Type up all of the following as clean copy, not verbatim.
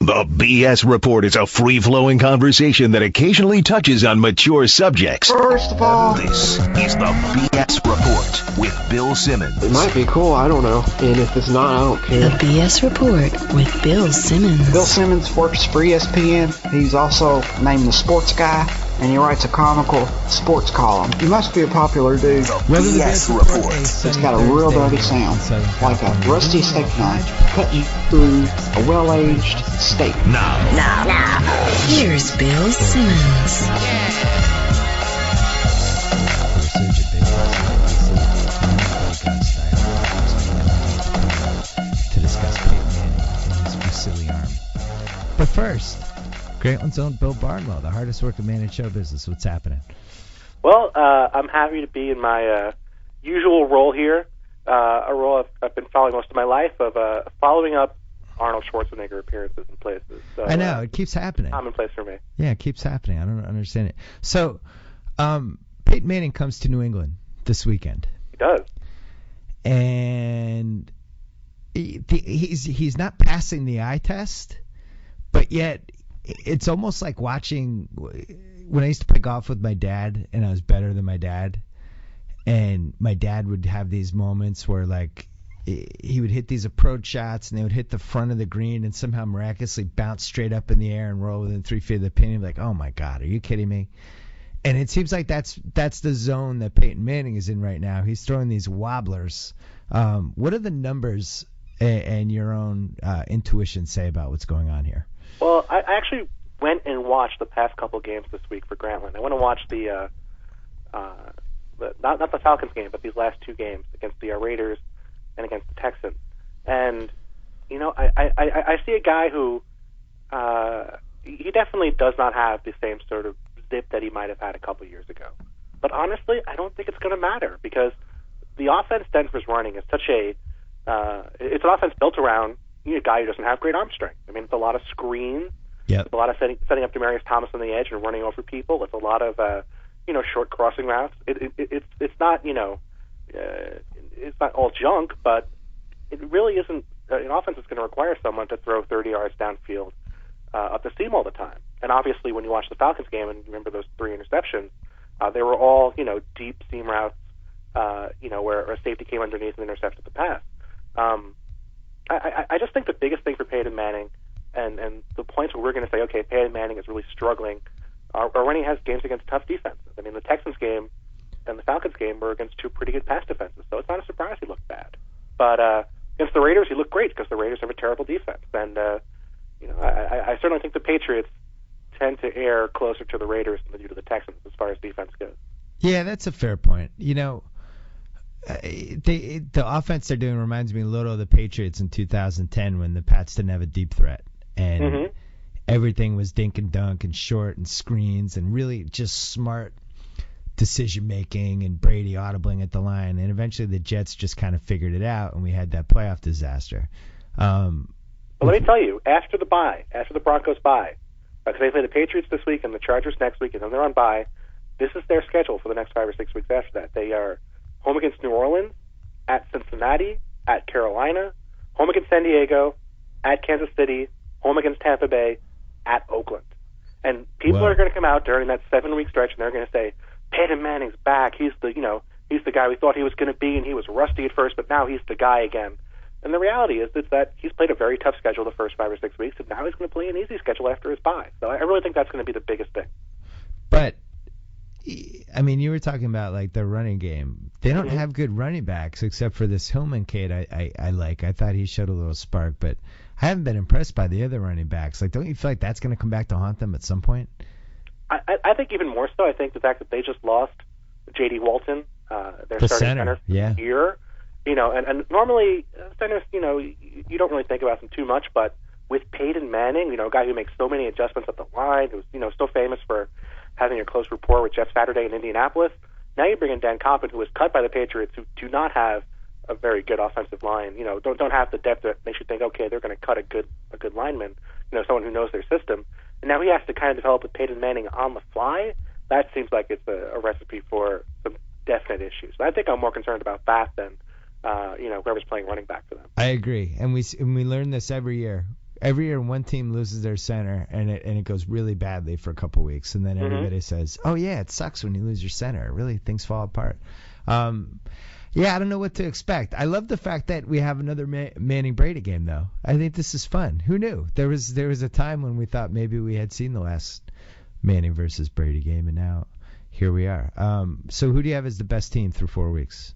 The BS Report is a free-flowing conversation that occasionally touches on mature subjects. First of all, This is the BS Report with Bill Simmons. it might be cool, I don't know. And if it's not, I don't care. The BS Report with Bill Simmons. Bill Simmons works for ESPN. He's also named the Sports Guy, and he writes a comical sports column. He must be a popular dude. The BS Report. It's got a real dirty sound, like a rusty steak knife cutting through a well-aged steak. Now. Here's Bill Simmons. To discuss Peyton Manning and his fusilli arm. But first, Grantland's own Bill Barnwell, the hardest working man in show business. What's happening? Well, I'm happy to be in my usual role here, a role I've been following most of my life of following up Arnold Schwarzenegger appearances in places. So, I know, it keeps happening. Commonplace for me. Yeah, it keeps happening. I don't understand it. So, Peyton Manning comes to New England this weekend. He does. And he's not passing the eye test, but yet it's almost like watching when I used to play golf with my dad, and I was better than my dad, and my dad would have these moments where like he would hit these approach shots and they would hit the front of the green and somehow miraculously bounce straight up in the air and roll within 3 feet of the pin. You'd be like, oh my God, are you kidding me? And it seems like that's the zone that Peyton Manning is in right now. He's throwing these wobblers. What are the numbers and your own intuition say about what's going on here? Well, I actually went and watched the past couple games this week for Grantland. I went and watched the not the Falcons game, but these last two games against the Raiders and against the Texans. And you know, I see a guy who he definitely does not have the same sort of zip that he might have had a couple years ago. But honestly, I don't think it's going to matter because the offense Denver's running is such a it's an offense built around a guy who doesn't have great arm strength. I mean, it's a lot of screens. Yep. It's a lot of setting up Demaryius Thomas on the edge and running over people. It's a lot of short crossing routes. It's not it's not all junk, but it really isn't an offense that's going to require someone to throw 30 yards downfield up the seam all the time. And obviously, when you watch the Falcons game and you remember those 3 interceptions, they were all deep seam routes, where a safety came underneath and intercepted the pass. I just think the biggest thing for Peyton Manning and the points where we're going to say, okay, Peyton Manning is really struggling are when he has games against tough defenses. I mean, the Texans game and the Falcons game were against 2 pretty good pass defenses, so it's not a surprise he looked bad. But against the Raiders, he looked great because the Raiders have a terrible defense. And, I certainly think the Patriots tend to err closer to the Raiders than they do to the Texans as far as defense goes. Yeah, that's a fair point. The offense they're doing reminds me a little of the Patriots in 2010 when the Pats didn't have a deep threat. And everything was dink and dunk and short and screens and really just smart decision-making and Brady audibling at the line. And eventually the Jets just kind of figured it out, and we had that playoff disaster. Well, let me tell you, after the Broncos bye, because they play the Patriots this week and the Chargers next week, and then they're on bye, this is their schedule for the next 5 or 6 weeks after that. They are home against New Orleans, at Cincinnati, at Carolina, home against San Diego, at Kansas City, home against Tampa Bay, at Oakland. And people are going to come out during that 7-week stretch and they're going to say, Peyton Manning's back. He's the guy we thought he was going to be, and he was rusty at first, but now he's the guy again. And the reality is that he's played a very tough schedule the first 5 or 6 weeks, and now he's going to play an easy schedule after his bye. So I really think that's going to be the biggest thing. But I mean, you were talking about like the running game. They don't have good running backs except for this Hillman kid I like. I thought he showed a little spark, but I haven't been impressed by the other running backs. Like, don't you feel like that's going to come back to haunt them at some point? I think even more so. I think the fact that they just lost J.D. Walton, their starting center for the year. And normally centers, you don't really think about them too much, but with Peyton Manning, a guy who makes so many adjustments at the line, who's, so famous for having a close rapport with Jeff Saturday in Indianapolis, now you bring in Dan Coppin, who was cut by the Patriots, who do not have a very good offensive line, don't have the depth that makes you think, okay, they're going to cut a good lineman, someone who knows their system. And now he has to kind of develop with Peyton Manning on the fly. That seems like it's a recipe for some definite issues. So I think I'm more concerned about that than whoever's playing running back for them. I agree, and we learn this every year. Every year one team loses their center and it goes really badly for a couple weeks, and then everybody says, "Oh yeah, it sucks when you lose your center. Really, things fall apart." Yeah, I don't know what to expect. I love the fact that we have another Manning Brady game, though. I think this is fun. Who knew? There was a time when we thought maybe we had seen the last Manning versus Brady game, and now here we are. So who do you have as the best team through 4 weeks?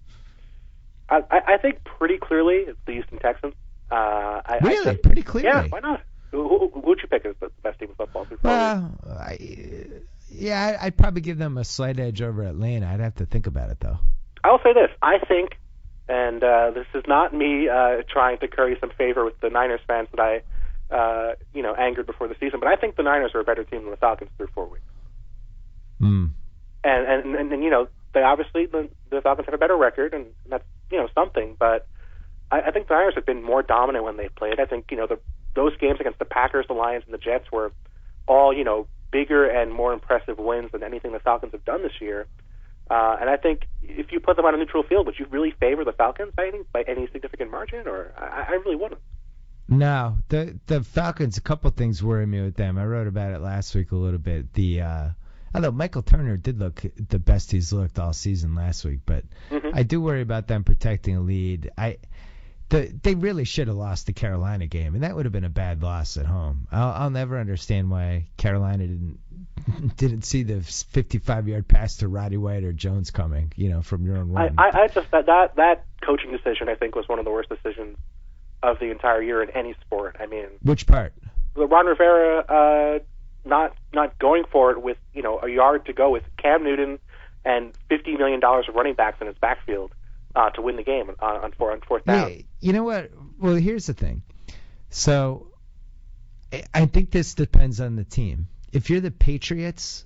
I think pretty clearly it's the Houston Texans. Really? Pretty clearly? Yeah, why not? Who would you pick as the best team in football through 4 weeks? I'd probably give them a slight edge over Atlanta. I'd have to think about it, though. I'll say this. I think, and this is not me trying to curry some favor with the Niners fans that I angered before the season, but I think the Niners are a better team than the Falcons through 4 weeks. And they obviously, the Falcons have a better record, and that's, something, but I think the Niners have been more dominant when they've played. I think, those games against the Packers, the Lions, and the Jets were all, bigger and more impressive wins than anything the Falcons have done this year. And I think if you put them on a neutral field, would you really favor the Falcons by any significant margin? Or I really wouldn't. No, the Falcons, a couple things worry me with them. I wrote about it last week a little bit. Although Michael Turner did look the best he's looked all season last week, but I do worry about them protecting a lead. They really should have lost the Carolina game, and that would have been a bad loss at home. I'll never understand why Carolina didn't see the 55-yard pass to Roddy White or Jones coming, from your own one. I just that coaching decision I think was one of the worst decisions of the entire year in any sport. I mean, which part? Ron Rivera not going for it with a yard to go with Cam Newton and $50 million of running backs in his backfield to win the game on fourth down. Yeah, you know what? Well, here's the thing. So I think this depends on the team. If you're the Patriots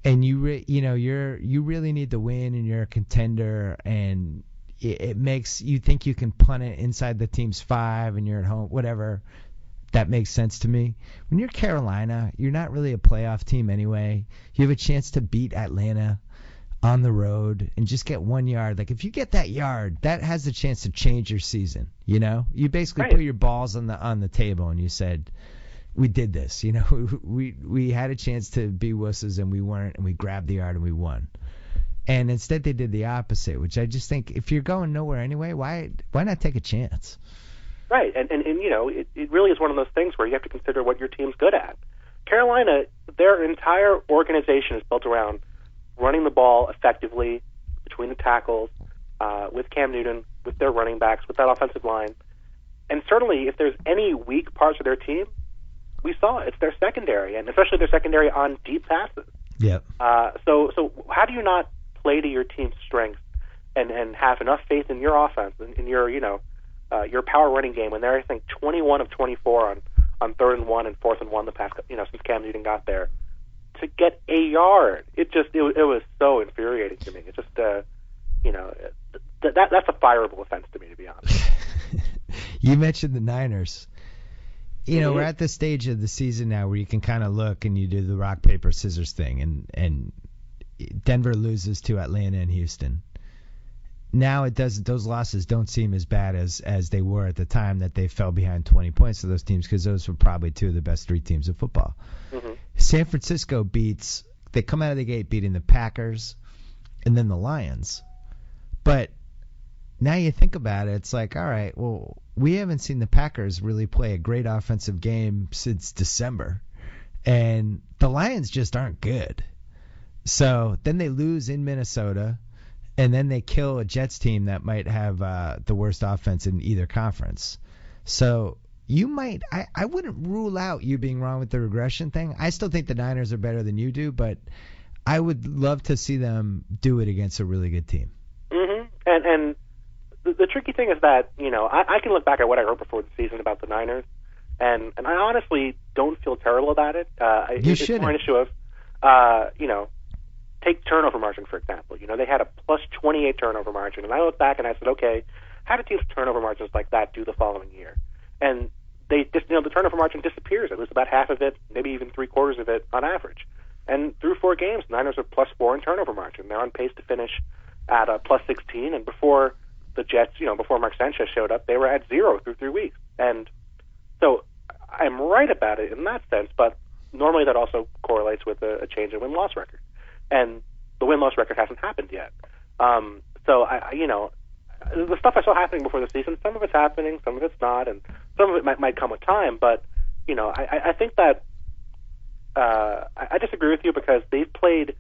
and you really need to win and you're a contender and it makes you think you can punt it inside the team's 5 and you're at home, whatever, that makes sense to me. When you're Carolina, you're not really a playoff team anyway. You have a chance to beat Atlanta on the road and just get 1 yard. Like if you get that yard, that has the chance to change your season. You basically put your balls on the table and you said, we did this. We had a chance to be wusses and we weren't, and we grabbed the yard and we won. And instead they did the opposite, which I just think if you're going nowhere anyway, why not take a chance? Right, and it really is one of those things where you have to consider what your team's good at. Carolina, their entire organization is built around running the ball effectively between the tackles, with Cam Newton, with their running backs, with that offensive line. And certainly if there's any weak parts of their team, we saw it's their secondary, and especially their secondary on deep passes. Yep. So how do you not play to your team's strengths and have enough faith in your offense, in your power running game when they're, I think, 21 of 24 on 3rd and 1 and 4th and 1 the past, since Cam Newton got there, to get a yard? It was so infuriating to me. It just, that's a fireable offense to me, to be honest. You mentioned the Niners. We're at the stage of the season now where you can kind of look and you do the rock, paper, scissors thing, and Denver loses to Atlanta and Houston. Now those losses don't seem as bad as they were at the time that they fell behind 20 points to those teams, because those were probably two of the best 3 teams of football. San Francisco they come out of the gate beating the Packers and then the Lions. But now you think about it, it's like, all right, well, we haven't seen the Packers really play a great offensive game since December. And the Lions just aren't good. So then they lose in Minnesota, and then they kill a Jets team that might have the worst offense in either conference. So you might – I wouldn't rule out you being wrong with the regression thing. I still think the Niners are better than you do, but I would love to see them do it against a really good team. And the tricky thing is that, I can look back at what I wrote before the season about the Niners, and I honestly don't feel terrible about it. It's more an issue of, take turnover margin, for example. They had a plus 28 turnover margin, and I look back and I said, okay, how do teams with turnover margins like that do the following year? And the turnover margin disappears. It was about half of it, maybe even 3/4 of it on average. And through 4 games, the Niners are plus 4 in turnover margin. They're on pace to finish at a plus 16, and before the Jets, before Mark Sanchez showed up, they were at 0 through 3 weeks. And so I'm right about it in that sense, but normally that also correlates with a change in win-loss record. And the win-loss record hasn't happened yet. So, the stuff I saw happening before the season, some of it's happening, some of it's not, and some of it might come with time, but, I think that I disagree with you because they've played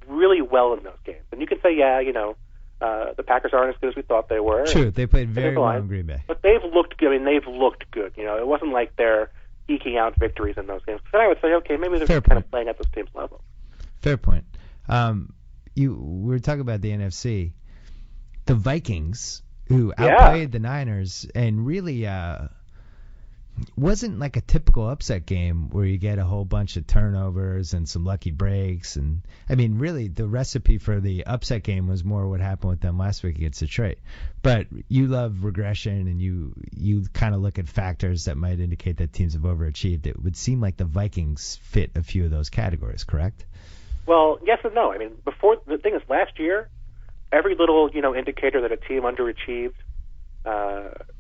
really well in those games. And you can say, the Packers aren't as good as we thought they were. True, they played very well in Green Bay. But they've looked good. I mean, they've looked good. It wasn't like they're eking out victories in those games. So I would say, okay, maybe they're kind of playing at this team's level. Fair point. We were talking about the NFC. The Vikings, who outplayed the Niners and really wasn't like a typical upset game where you get a whole bunch of turnovers and some lucky breaks. And I mean, really, the recipe for the upset game was more what happened with them last week against Detroit. But you love regression, and you kind of look at factors that might indicate that teams have overachieved. It would seem like the Vikings fit a few of those categories, correct? Well, yes and no. I mean, the thing is, last year, every little indicator that a team underachieved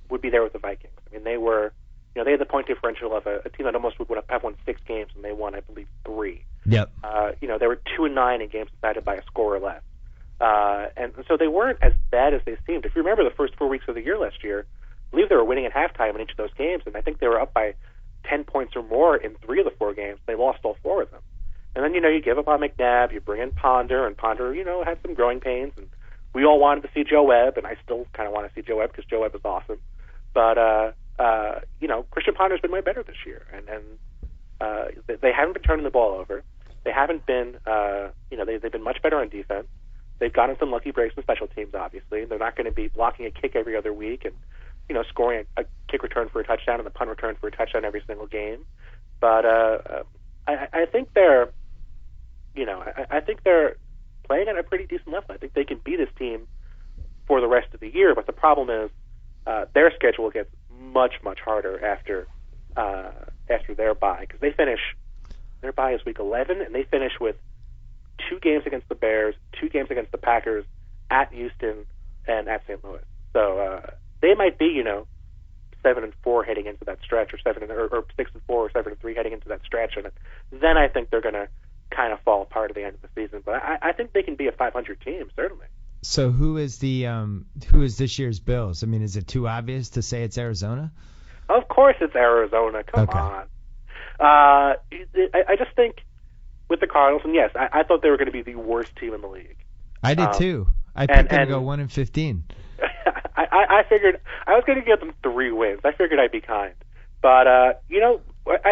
would be there with the Vikings. I mean, they were. They had the point differential of a team that almost would have won 6 games, and they won, I believe, 3. Yep. They were 2-9 in games decided by a score or less, and so they weren't as bad as they seemed. If you remember the first 4 weeks of the year last year, I believe they were winning at halftime in each of those games, and I think they were up by 10 points or more in 3 of the 4 games. They lost all 4 of them, and then you give up on McNabb, you bring in Ponder, and Ponder had some growing pains, and we all wanted to see Joe Webb, and I still kind of want to see Joe Webb because Joe Webb is awesome, but. Christian Ponder's been way better this year, and they haven't been turning the ball over. They haven't been, they've been much better on defense. They've gotten some lucky breaks in special teams, obviously. They're not going to be blocking a kick every other week and, scoring a kick return for a touchdown and the punt return for a touchdown every single game. But I think they're, I think they're playing at a pretty decent level. I think they can beat this team for the rest of the year, but the problem is their schedule gets much harder after their bye, because their bye is week 11, and they finish with 2 games against the Bears, 2 games against the Packers, at Houston, and at St. Louis. So they might be 7-4 heading into that stretch, or 6-4 or 7-3 heading into that stretch, and then I think they're going to kind of fall apart at the end of the season. But I think they can be a 500 team, certainly. So who is this year's Bills? I mean, is it too obvious to say it's Arizona? Of course it's Arizona. Come on. I just think with the Cardinals, and yes, I thought they were going to be the worst team in the league. I did too. I picked them to go 1-15. I figured I was going to give them 3 wins. I figured I'd be kind. But, I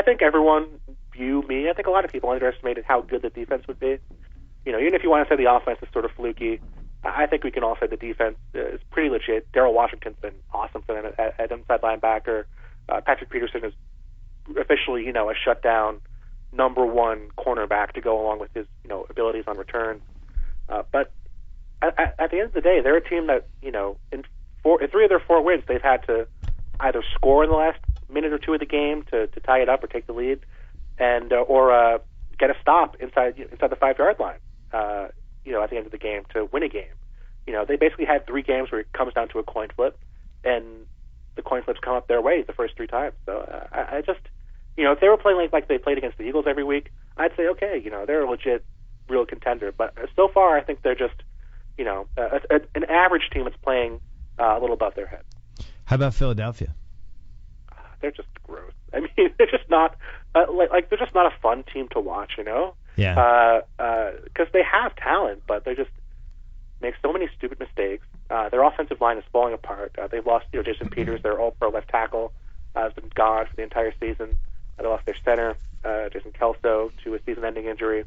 think everyone, I think a lot of people underestimated how good the defense would be. Even if you want to say the offense is sort of fluky, I think we can all say the defense is pretty legit. Darrell Washington's been awesome for them at inside linebacker. Patrick Peterson is officially, a shutdown number 1 cornerback to go along with his, abilities on return. But at the end of the day, they're a team that, in 3 of their 4 wins, they've had to either score in the last minute or 2 of the game to tie it up or take the lead, and or get a stop inside the 5-yard line. At the end of the game to win a game. They basically had 3 games where it comes down to a coin flip, and the coin flips come up their way the first 3 times. So I just, if they were playing like they played against the Eagles every week, I'd say, okay, they're a legit, real contender. But so far, I think they're just, an average team that's playing a little above their head. How about Philadelphia? They're just gross. I mean, they're just not, they're just not a fun team to watch, Yeah. Because they have talent, but they just make so many stupid mistakes. Their offensive line is falling apart. They've lost, Jason Peters, their all-pro left tackle, has been gone for the entire season. They lost their center, Jason Kelso, to a season-ending injury.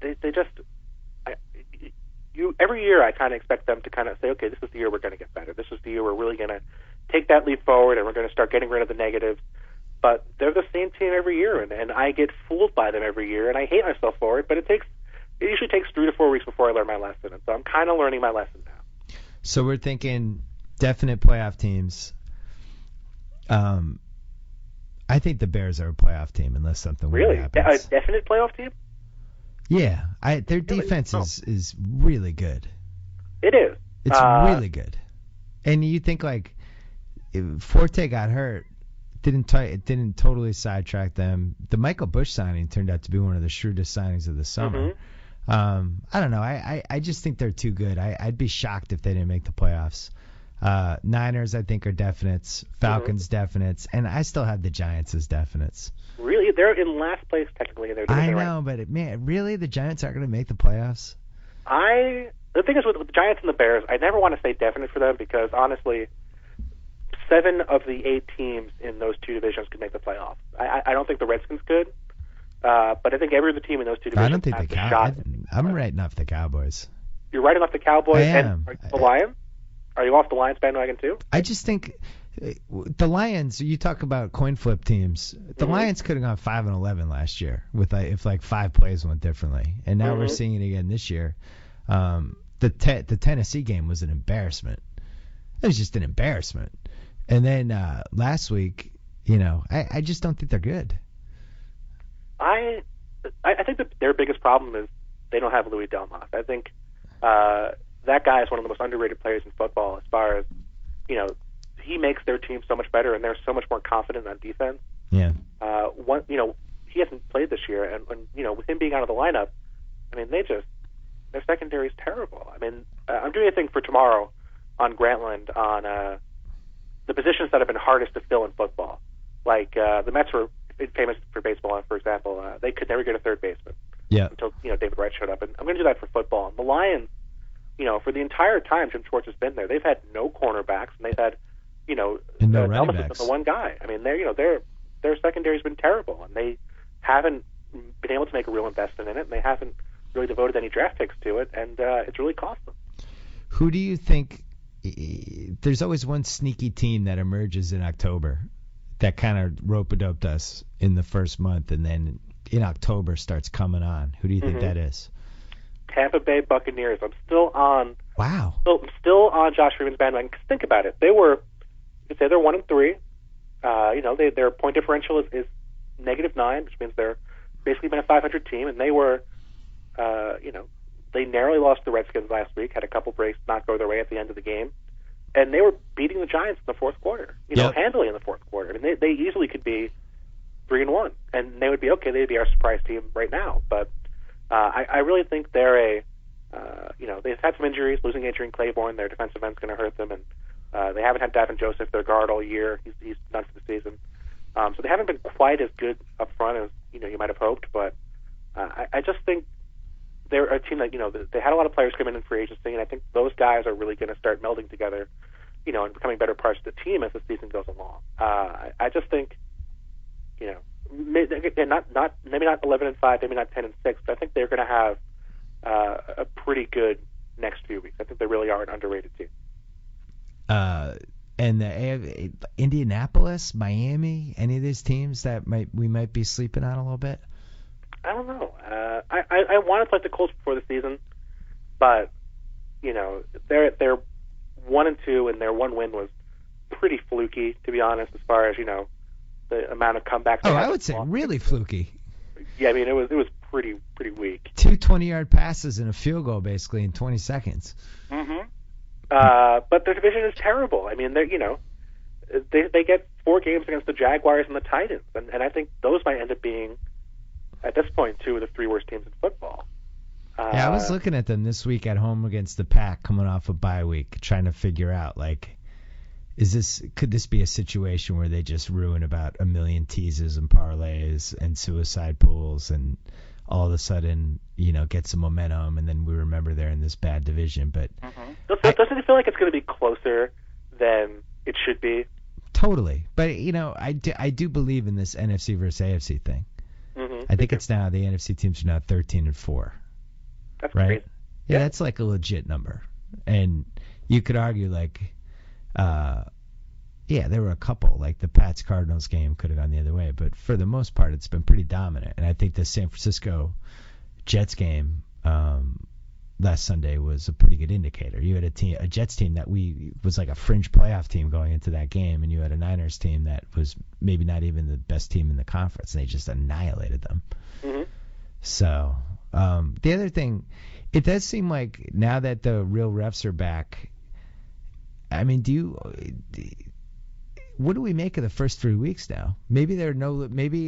They just, every year I kind of expect them to kind of say, okay, this is the year we're going to get better. This is the year we're really going to take that leap forward, and we're going to start getting rid of the negatives. But they're the same team every year, and I get fooled by them every year, and I hate myself for it. But it usually takes 3 to 4 weeks before I learn my lesson, and so I'm kind of learning my lesson now. So we're thinking definite playoff teams. I think the Bears are a playoff team unless something weird happens. A definite playoff team? Yeah, their defense is really good. It is. It's really good. And you think if Forte got hurt, didn't totally sidetrack them. The Michael Bush signing turned out to be one of the shrewdest signings of the summer. I don't know. I just think they're too good. I'd be shocked if they didn't make the playoffs. Niners, I think, are definites. Falcons, definites. And I still have the Giants as definites. Really? They're in last place, technically. In their division, I know, but man, really? The Giants aren't going to make the playoffs? The thing is, with the Giants and the Bears, I never want to say definite for them because, honestly, 7 of the 8 teams in those two divisions could make the playoffs. I don't think the Redskins could, but I think every other team in those two divisions I don't think has the a shot. I'm writing off the Cowboys. You're writing off the Cowboys? I am. And the Lions? Are you off the Lions bandwagon, too? I just think the Lions, you talk about coin flip teams. The Lions could have gone 5-11 last year if 5 plays went differently. And now we're seeing it again this year. The Tennessee game was an embarrassment. It was just an embarrassment. And then last week, I just don't think they're good. I think that their biggest problem is they don't have Louis Delmas. I think that guy is one of the most underrated players in football as far as, he makes their team so much better and they're so much more confident on defense. Yeah. He hasn't played this year, and with him being out of the lineup, I mean, their secondary is terrible. I mean, I'm doing a thing for tomorrow on Grantland on the positions that have been hardest to fill in football. Like the Mets were famous for baseball, for example. They could never get a third baseman until David Wright showed up, and I'm going to do that for football. And the Lions, for the entire time Jim Schwartz has been there, they've had no cornerbacks, and they've had no running backs. The one guy. I mean, their secondary's been terrible, and they haven't been able to make a real investment in it, and they haven't really devoted any draft picks to it, and it's really cost them. Who do you think? There's always one sneaky team that emerges in October that kind of rope-a-doped us in the first month, and then in October starts coming on. Who do you think that is? Tampa Bay Buccaneers. I'm still on. Wow. Still on Josh Freeman's bandwagon. Cause think about it. You could say they're 1-3. Their point differential is -9, which means they're basically been a 500 team, and they were, they narrowly lost the Redskins last week. Had a couple breaks not go their way at the end of the game, and they were beating the Giants in the fourth quarter. Handily in the fourth quarter. I mean, they easily could be 3-1, and they would be okay. They'd be our surprise team right now, but I really think they're they've had some injuries. Losing Adrian Claiborne, their defensive end's going to hurt them, and they haven't had Davin Joseph, their guard, all year. He's done for the season. So they haven't been quite as good up front as you might have hoped, but I just think they're a team that they had a lot of players come in free agency, and I think those guys are really going to start melding together, and becoming better parts of the team as the season goes along. I just think, maybe not 11-5, maybe not 10-6, but I think they're going to have a pretty good next few weeks. I think they really are an underrated team. And the Indianapolis, Miami, any of these teams that we might be sleeping on a little bit? I don't know. I wanted to play the Colts before the season, but they're 1-2, and their one win was pretty fluky, to be honest, as far as the amount of comebacks. I would say really fluky. Yeah, I mean it was pretty weak. 2 20-yard passes and a field goal basically in 20 seconds. Mm-hmm. But their division is terrible. I mean, they get 4 games against the Jaguars and the Titans, and I think those might end up being, at this point, 2 of the 3 worst teams in football. I was looking at them this week at home against the Pack, coming off a bye week, trying to figure out could this be a situation where they just ruin about 1 million teases and parlays and suicide pools, and all of a sudden, get some momentum, and then we remember they're in this bad division. But doesn't it feel like it's going to be closer than it should be? Totally. But I do believe in this NFC versus AFC thing. Mm-hmm. I think it's now the NFC teams are now 13-4. That's right. Crazy. Yeah, that's like a legit number. And you could argue there were a couple, like the Pats-Cardinals game could have gone the other way, but for the most part, it's been pretty dominant. And I think the San Francisco Jets game last Sunday was a pretty good indicator. You had a Jets team that was like a fringe playoff team going into that game, and you had a Niners team that was maybe not even the best team in the conference, and they just annihilated them. Mm-hmm. So the other thing, it does seem like now that the real refs are back, I mean, what do we make of the first 3 weeks now? Maybe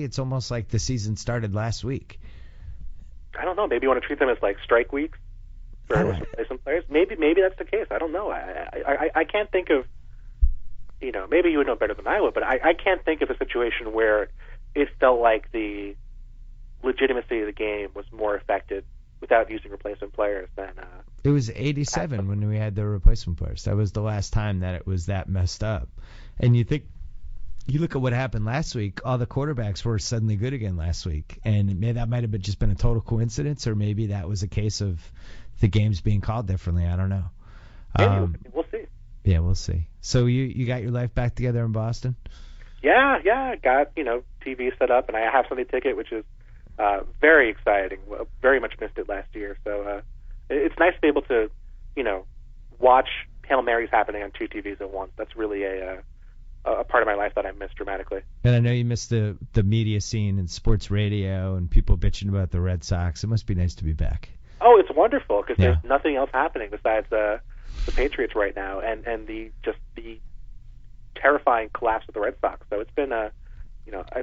it's almost like the season started last week. I don't know. Maybe you want to treat them as like strike weeks for some players. Maybe that's the case. I don't know. I can't think of, maybe you would know better than I would, but I can't think of a situation where it felt like the legitimacy of the game was more affected without using replacement players than. It was 87 when we had the replacement players. That was the last time that it was that messed up. And you look at what happened last week, all the quarterbacks were suddenly good again last week. And that might have just been a total coincidence, or maybe that was a case of the games being called differently. I don't know. We'll see. Yeah, we'll see. So you got your life back together in Boston? Yeah. I got, TV set up, and I have Sunday ticket, which is very exciting. Very much missed it last year. So it's nice to be able to, watch Hail Marys happening on 2 TVs at once. That's really a part of my life that I missed dramatically. And I know you missed the media scene and sports radio and people bitching about the Red Sox. It must be nice to be back. Oh, it's wonderful because there's nothing else happening besides the Patriots right now and the terrifying collapse of the Red Sox. So it's been I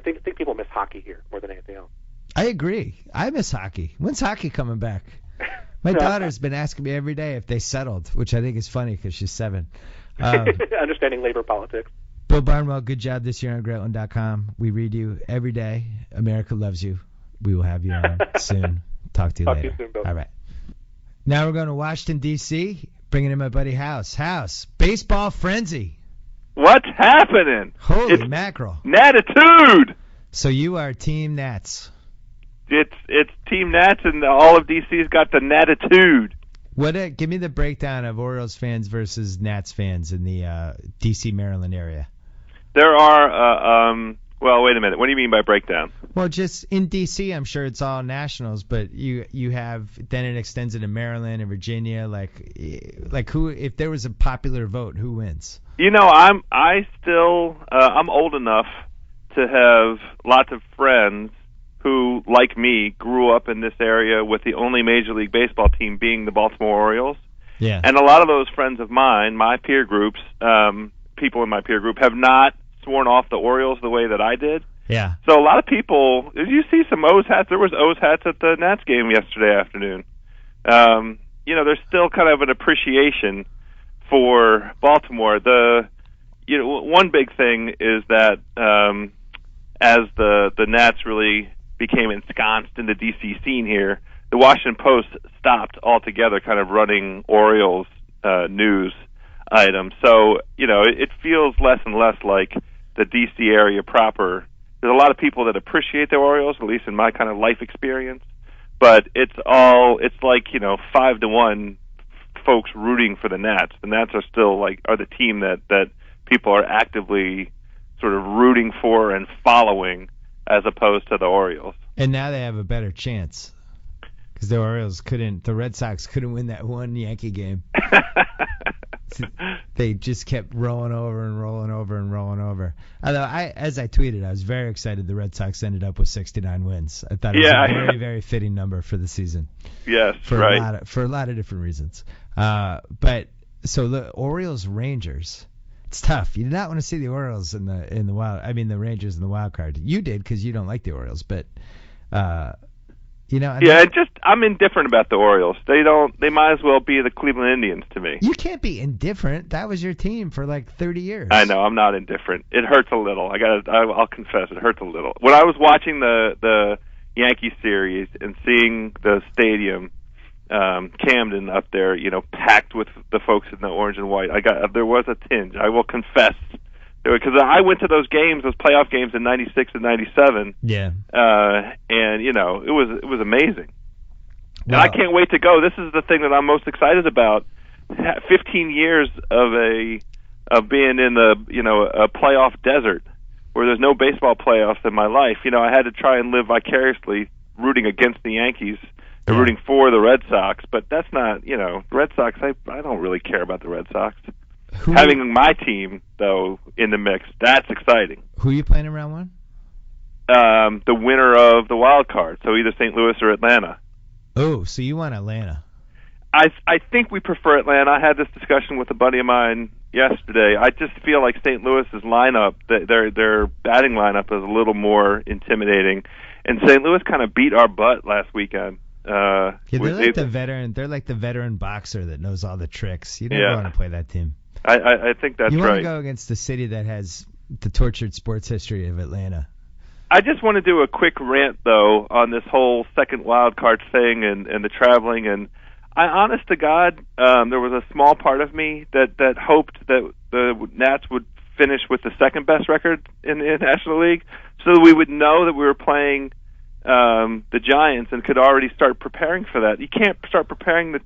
think people miss hockey here more than anything else. I agree. I miss hockey. When's hockey coming back? My daughter's been asking me every day if they settled, which I think is funny because she's 7. Understanding labor politics. Bill Barnwell, good job this year on Grantland.com. We read you every day. America loves you. We will have you on soon. Talk to you later. To you soon, Bill. All right. Now we're going to Washington, D.C., bringing in my buddy House. House, baseball frenzy. What's happening? Holy mackerel. Natitude. So you are Team Nats. It's Team Nats, and all of DC's got the natitude. Give me the breakdown of Orioles fans versus Nats fans in the D.C., Maryland area. There are, well, wait a minute. What do you mean by breakdown? Well, just in D.C., I'm sure it's all Nationals, but you have, then it extends into Maryland and Virginia. Like who, if there was a popular vote, who wins? I'm old enough to have lots of friends who, like me, grew up in this area with the only Major League Baseball team being the Baltimore Orioles. Yeah. And a lot of those friends of mine, my peer groups, people in my peer group, have not sworn off the Orioles the way that I did. Yeah. So a lot of people, did you see some O's hats? There was O's hats at the Nats game yesterday afternoon. There's still kind of an appreciation for Baltimore. One big thing is that as the Nats really became ensconced in the D.C. scene here, the Washington Post stopped altogether kind of running Orioles news items. So, it feels less and less like the D.C. area proper. There's a lot of people that appreciate the Orioles, at least in my kind of life experience, but it's like, 5-1 folks rooting for the Nats. The Nats are still are the team that people are actively sort of rooting for and following as opposed to the Orioles. And now they have a better chance because the Red Sox couldn't win that one Yankee game. They just kept rolling over and rolling over and rolling over. Although as I tweeted, I was very excited the Red Sox ended up with 69 wins. I thought it was a very, very fitting number for the season. Yes, for a lot of different reasons. But so the Orioles Rangers. It's tough. You did not want to see the Orioles in the wild. I mean, the Rangers in the wild card. You did because you don't like the Orioles, but I'm indifferent about the Orioles. They might as well be the Cleveland Indians to me. You can't be indifferent. That was your team for 30 years. I know. I'm not indifferent. It hurts a little. I'll confess, it hurts a little. When I was watching the Yankee series and seeing the stadium. Camden up there, packed with the folks in the orange and white. There was a tinge. I will confess, because I went to those playoff games in '96 and '97. Yeah. And it was amazing. And I can't wait to go. This is the thing that I'm most excited about. 15 years of being in a playoff desert where there's no baseball playoffs in my life. I had to try and live vicariously rooting against the Yankees. They're rooting for the Red Sox, but that's not, the Red Sox, I don't really care about the Red Sox. Having my team, though, in the mix, that's exciting. Who are you playing in round one? The winner of the wild card, so either St. Louis or Atlanta. Oh, so you want Atlanta. I think we prefer Atlanta. I had this discussion with a buddy of mine yesterday. I just feel like St. Louis's lineup, their batting lineup is a little more intimidating, and St. Louis kind of beat our butt last weekend. They're like the veteran. They're like the veteran boxer that knows all the tricks. You never want to play that team. I think that's right. You want to go against the city that has the tortured sports history of Atlanta. I just want to do a quick rant, though, on this whole second wild card thing and the traveling. And honest to God, there was a small part of me that hoped that the Nats would finish with the second best record in the National League, so that we would know that we were playing the Giants and could already start preparing for that. You can't start preparing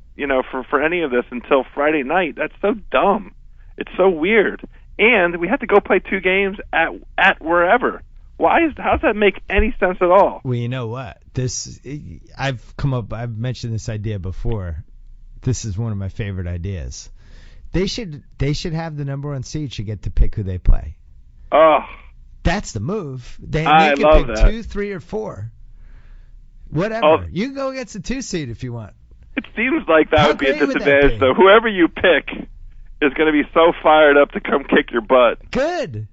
for any of this until Friday night. That's so dumb. It's so weird. And we have to go play 2 games at wherever. How does that make any sense at all? Well, you know what? I've mentioned this idea before. This is one of my favorite ideas. They should have the number 1 seed should get to pick who they play. Oh. That's the move. They can pick that. 2, 3, or 4. Whatever. Oh. You can go against the 2 seed if you want. It seems like that would be a disadvantage, though. Whoever you pick is going to be so fired up to come kick your butt. Good.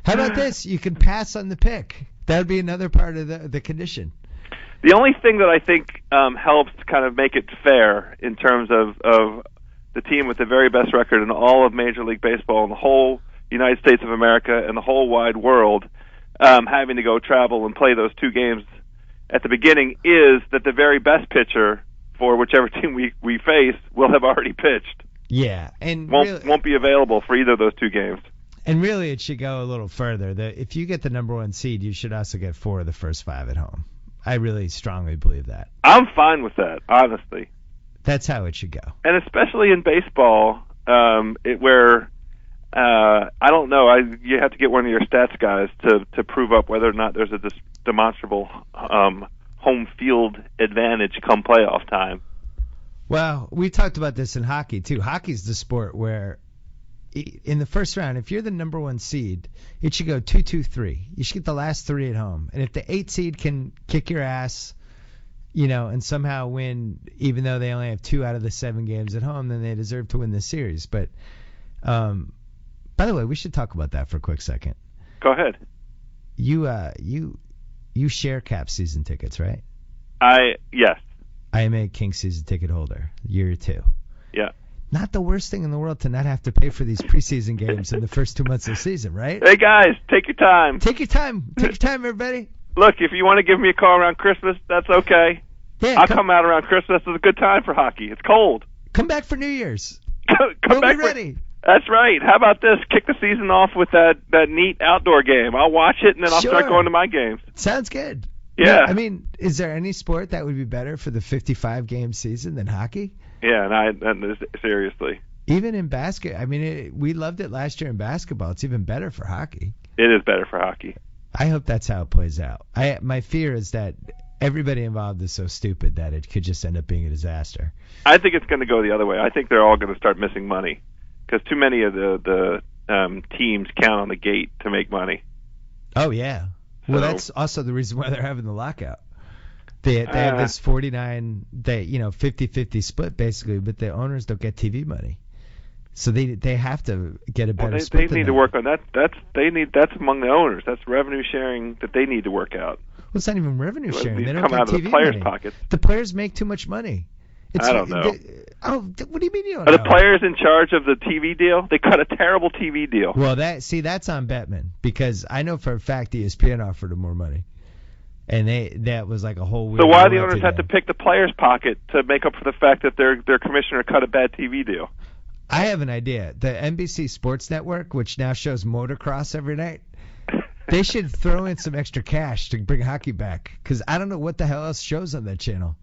How about this? You can pass on the pick. That would be another part of the condition. The only thing that I think helps kind of make it fair in terms of the team with the very best record in all of Major League Baseball and the whole United States of America and the whole wide world having to go travel and play those 2 games at the beginning is that the very best pitcher for whichever team we face will have already pitched. Yeah, and won't be available for either of those 2 games. And really, it should go a little further. If you get the number 1 seed, you should also get 4 of the first 5 at home. I really strongly believe that. I'm fine with that, honestly. That's how it should go. And especially in baseball, where I don't know, you have to get one of your stats guys to prove up whether or not there's a demonstrable home field advantage come playoff time. Well, we talked about this in hockey too. Hockey's the sport where in the first round, if you're the number 1 seed, it should go 2-2-3. You should get the last 3 at home. And if the 8 seed can kick your ass, and somehow win, even though they only have 2 out of the 7 games at home, then they deserve to win the series. But by the way, we should talk about that for a quick second. Go ahead. You share Cap season tickets, right? Yes. I am a King season ticket holder, year 2. Yeah. Not the worst thing in the world to not have to pay for these preseason games in the first 2 months of the season, right? Hey, guys, take your time. Take your time. Take your time, everybody. Look, if you want to give me a call around Christmas, that's okay. Yeah, I'll come out around Christmas. It's a good time for hockey. It's cold. Come back for New Year's. We'll be ready. That's right. How about this? Kick the season off with that neat outdoor game. I'll watch it, and then I'll start going to my games. Sounds good. Yeah. I mean, is there any sport that would be better for the 55-game season than hockey? Yeah, seriously. Even in basket, I mean, we loved it last year in basketball. It's even better for hockey. It is better for hockey. I hope that's how it plays out. My fear is that everybody involved is so stupid that it could just end up being a disaster. I think it's going to go the other way. I think they're all going to start missing money because too many of the teams count on the gate to make money. Oh, yeah. Well, that's also the reason why they're having the lockout. They have this 50-50 split basically, but the owners don't get TV money. So they have to get a better split. They need to work on that. That's among the owners. That's revenue sharing that they need to work out. Well, it's not even revenue sharing. They don't come get out TV of the players' money. Pockets. The players make too much money. I don't know. What do you mean you don't know? Are the players in charge of the TV deal? They cut a terrible TV deal. Well, that's on Bettman because I know for a fact ESPN offered them more money. And that was like a whole weird. So why do the owners have to pick the player's pocket to make up for the fact that their commissioner cut a bad TV deal? I have an idea. The NBC Sports Network, which now shows motocross every night, they should throw in some extra cash to bring hockey back. Because I don't know what the hell else shows on that channel.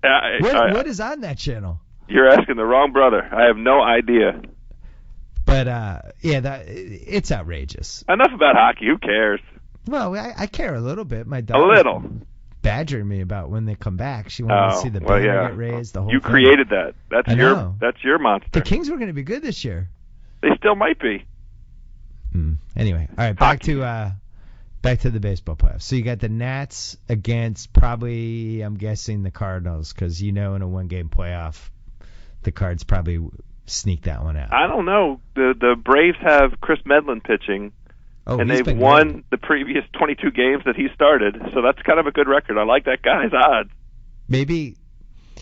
What is on that channel? You're asking the wrong brother. I have no idea. But it's outrageous. Enough about hockey. Who cares? Well, I care a little bit. My daughter's badgering me about when they come back. She wanted to see the banner get raised. The whole you thing. Created that. That's your monster. The Kings were going to be good this year. They still might be. Anyway, all right, back to the baseball playoffs. So you got the Nats against probably, I'm guessing, the Cardinals because in a one-game playoff, the Cards probably sneak that one out. I don't know. The Braves have Chris Medlin pitching, and they've won the previous 22 games that he started, so that's kind of a good record. I like that guy's odds. Maybe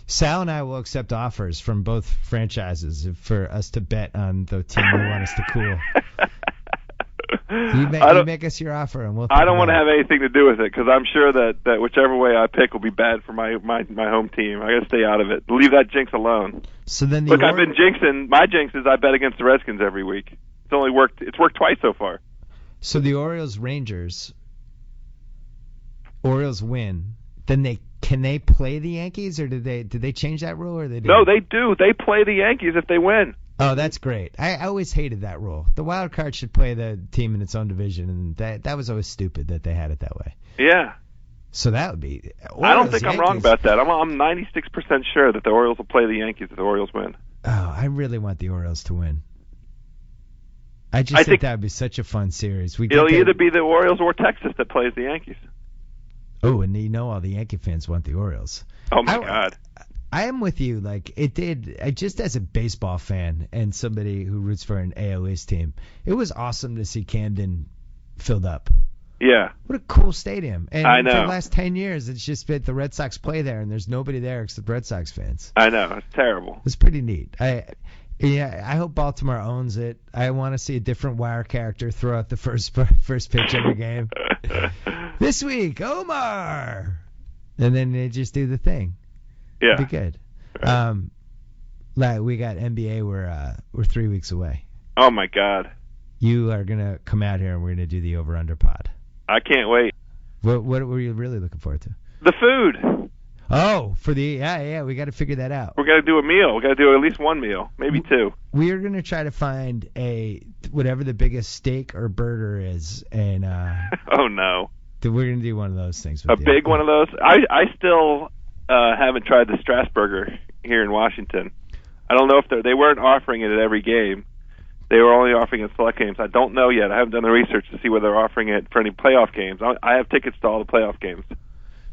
Sal and I will accept offers from both franchises for us to bet on the team they want us to cool. You make us your offer, and we'll. I don't want to have anything to do with it because I'm sure that whichever way I pick will be bad for my home team. I got to stay out of it. Leave that jinx alone. So then, I've been jinxing. My jinx is I bet against the Redskins every week. It's worked twice so far. So the Orioles win. Then can they play the Yankees, or did they change that rule, or they didn't? No, they do. They play the Yankees if they win. Oh, that's great. I always hated that rule. The wild card should play the team in its own division, and that was always stupid that they had it that way. Yeah. So that would be. I don't think I'm wrong about that. I'm 96% sure that the Orioles will play the Yankees if the Orioles win. Oh, I really want the Orioles to win. I think that would be such a fun series. It'll either be the Orioles or Texas that plays the Yankees. Oh, and all the Yankee fans want the Orioles. Oh, my God. I am with you. Just as a baseball fan and somebody who roots for an AL East team, it was awesome to see Camden filled up. Yeah. What a cool stadium. And I know. For the last 10 years, it's just been the Red Sox play there, and there's nobody there except Red Sox fans. I know. It's terrible. It's pretty neat. I hope Baltimore owns it. I want to see a different Wire character throw out the first pitch every game. This week, Omar! And then they just do the thing. Yeah. It'd be good. We got NBA. We're 3 weeks away. Oh, my God. You are going to come out here, and we're going to do the over-under pod. I can't wait. What were you really looking forward to? The food. Oh, we got to figure that out. We're going to do a meal. We're going to do at least one meal, maybe two. We are going to try to find whatever the biggest steak or burger is, and oh no, we're going to do one of those things. A big one of those. I still haven't tried the Strasburger here in Washington. I don't know if they weren't offering it at every game. They were only offering it at select games. I don't know yet. I haven't done the research to see whether they're offering it for any playoff games. I have tickets to all the playoff games.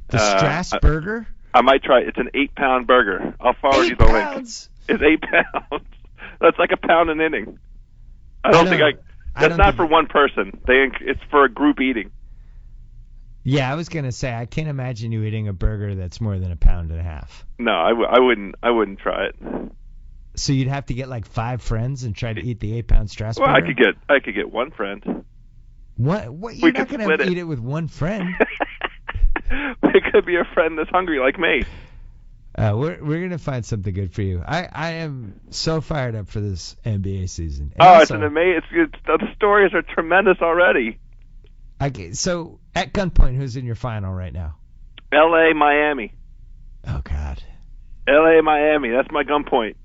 The Strasburger? I might try. It's an 8-pound burger. I'll forward you the link. It's 8 pounds. That's like a pound an inning. That's not for one person. It's for a group eating. Yeah, I was gonna say I can't imagine you eating a burger that's more than 1.5 pounds. No, I wouldn't. I wouldn't try it. So you'd have to get like 5 friends and try to eat the 8-pound Strasburger. Well, I could get one friend. What? You're not gonna eat it with one friend. It could be a friend that's hungry like me. We're gonna find something good for you. I am so fired up for this NBA season. And it's an amazing. The stories are tremendous already. So at gunpoint, who's in your final right now? L.A. Miami. Oh God. L.A. Miami. That's my gunpoint.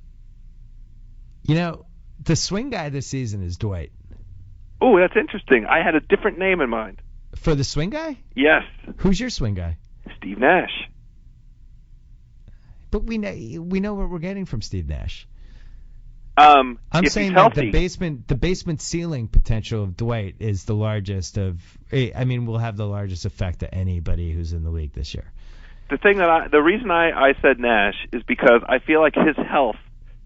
The swing guy this season is Dwight. Oh, that's interesting. I had a different name in mind. For the swing guy? Yes. Who's your swing guy? Steve Nash. But we know what we're getting from Steve Nash. I'm saying that the basement ceiling potential of Dwight is the largest of. I mean, we'll have the largest effect to anybody who's in the league this year. The reason I said Nash is because I feel like his health,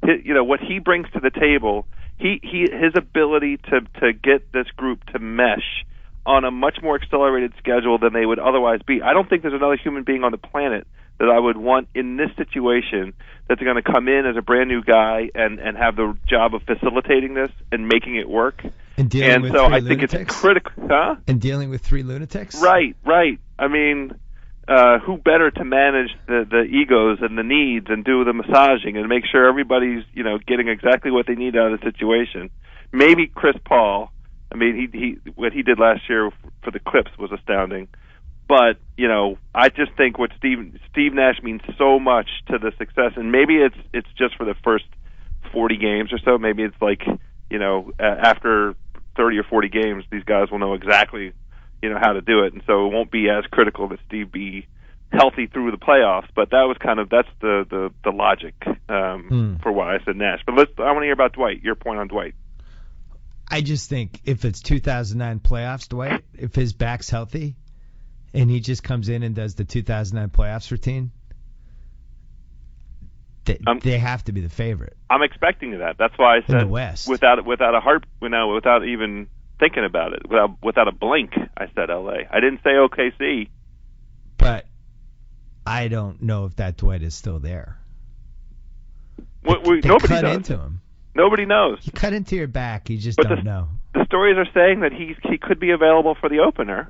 what he brings to the table, his ability to get this group to mesh on a much more accelerated schedule than they would otherwise be. I don't think there's another human being on the planet that I would want in this situation that's going to come in as a brand new guy and have the job of facilitating this and making it work. And so I think it's critical. Huh? And dealing with 3 lunatics? Right. I mean, who better to manage the egos and the needs and do the massaging and make sure everybody's, getting exactly what they need out of the situation. Maybe Chris Paul. I mean, he what he did last year for the Clips was astounding. But, I just think what Steve Nash means so much to the success, and maybe it's just for the first 40 games or so. Maybe it's like, after 30 or 40 games, these guys will know exactly, how to do it, and so it won't be as critical that Steve be healthy through the playoffs. But that was that's the logic for why I said Nash. But I want to hear about Dwight. Your point on Dwight. I just think if it's 2009 playoffs, Dwight, if his back's healthy, and he just comes in and does the 2009 playoffs routine, They have to be the favorite. I'm expecting that. That's why I said in the West. without a heart, without even thinking about it, without a blink, I said LA. I didn't say OKC. But I don't know if that Dwight is still there. Nobody cut knows. Into him. Nobody knows. You cut into your back. You just don't know. The stories are saying that he could be available for the opener.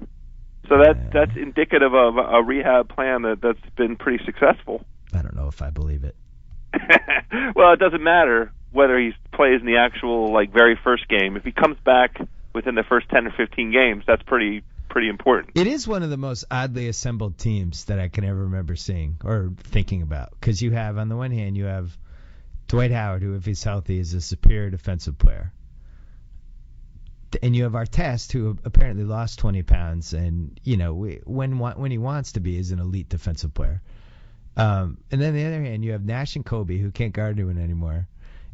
So that's indicative of a rehab plan that's been pretty successful. I don't know if I believe it. Well, it doesn't matter whether he plays in the actual very first game. If he comes back within the first 10 or 15 games, that's pretty important. It is one of the most oddly assembled teams that I can ever remember seeing or thinking about. Because you have, on the one hand, you have Dwight Howard, who, if he's healthy, is a superior defensive player. And you have Artest, who apparently lost 20 pounds, and when he wants to be, is an elite defensive player. And then on the other hand, you have Nash and Kobe, who can't guard anyone anymore.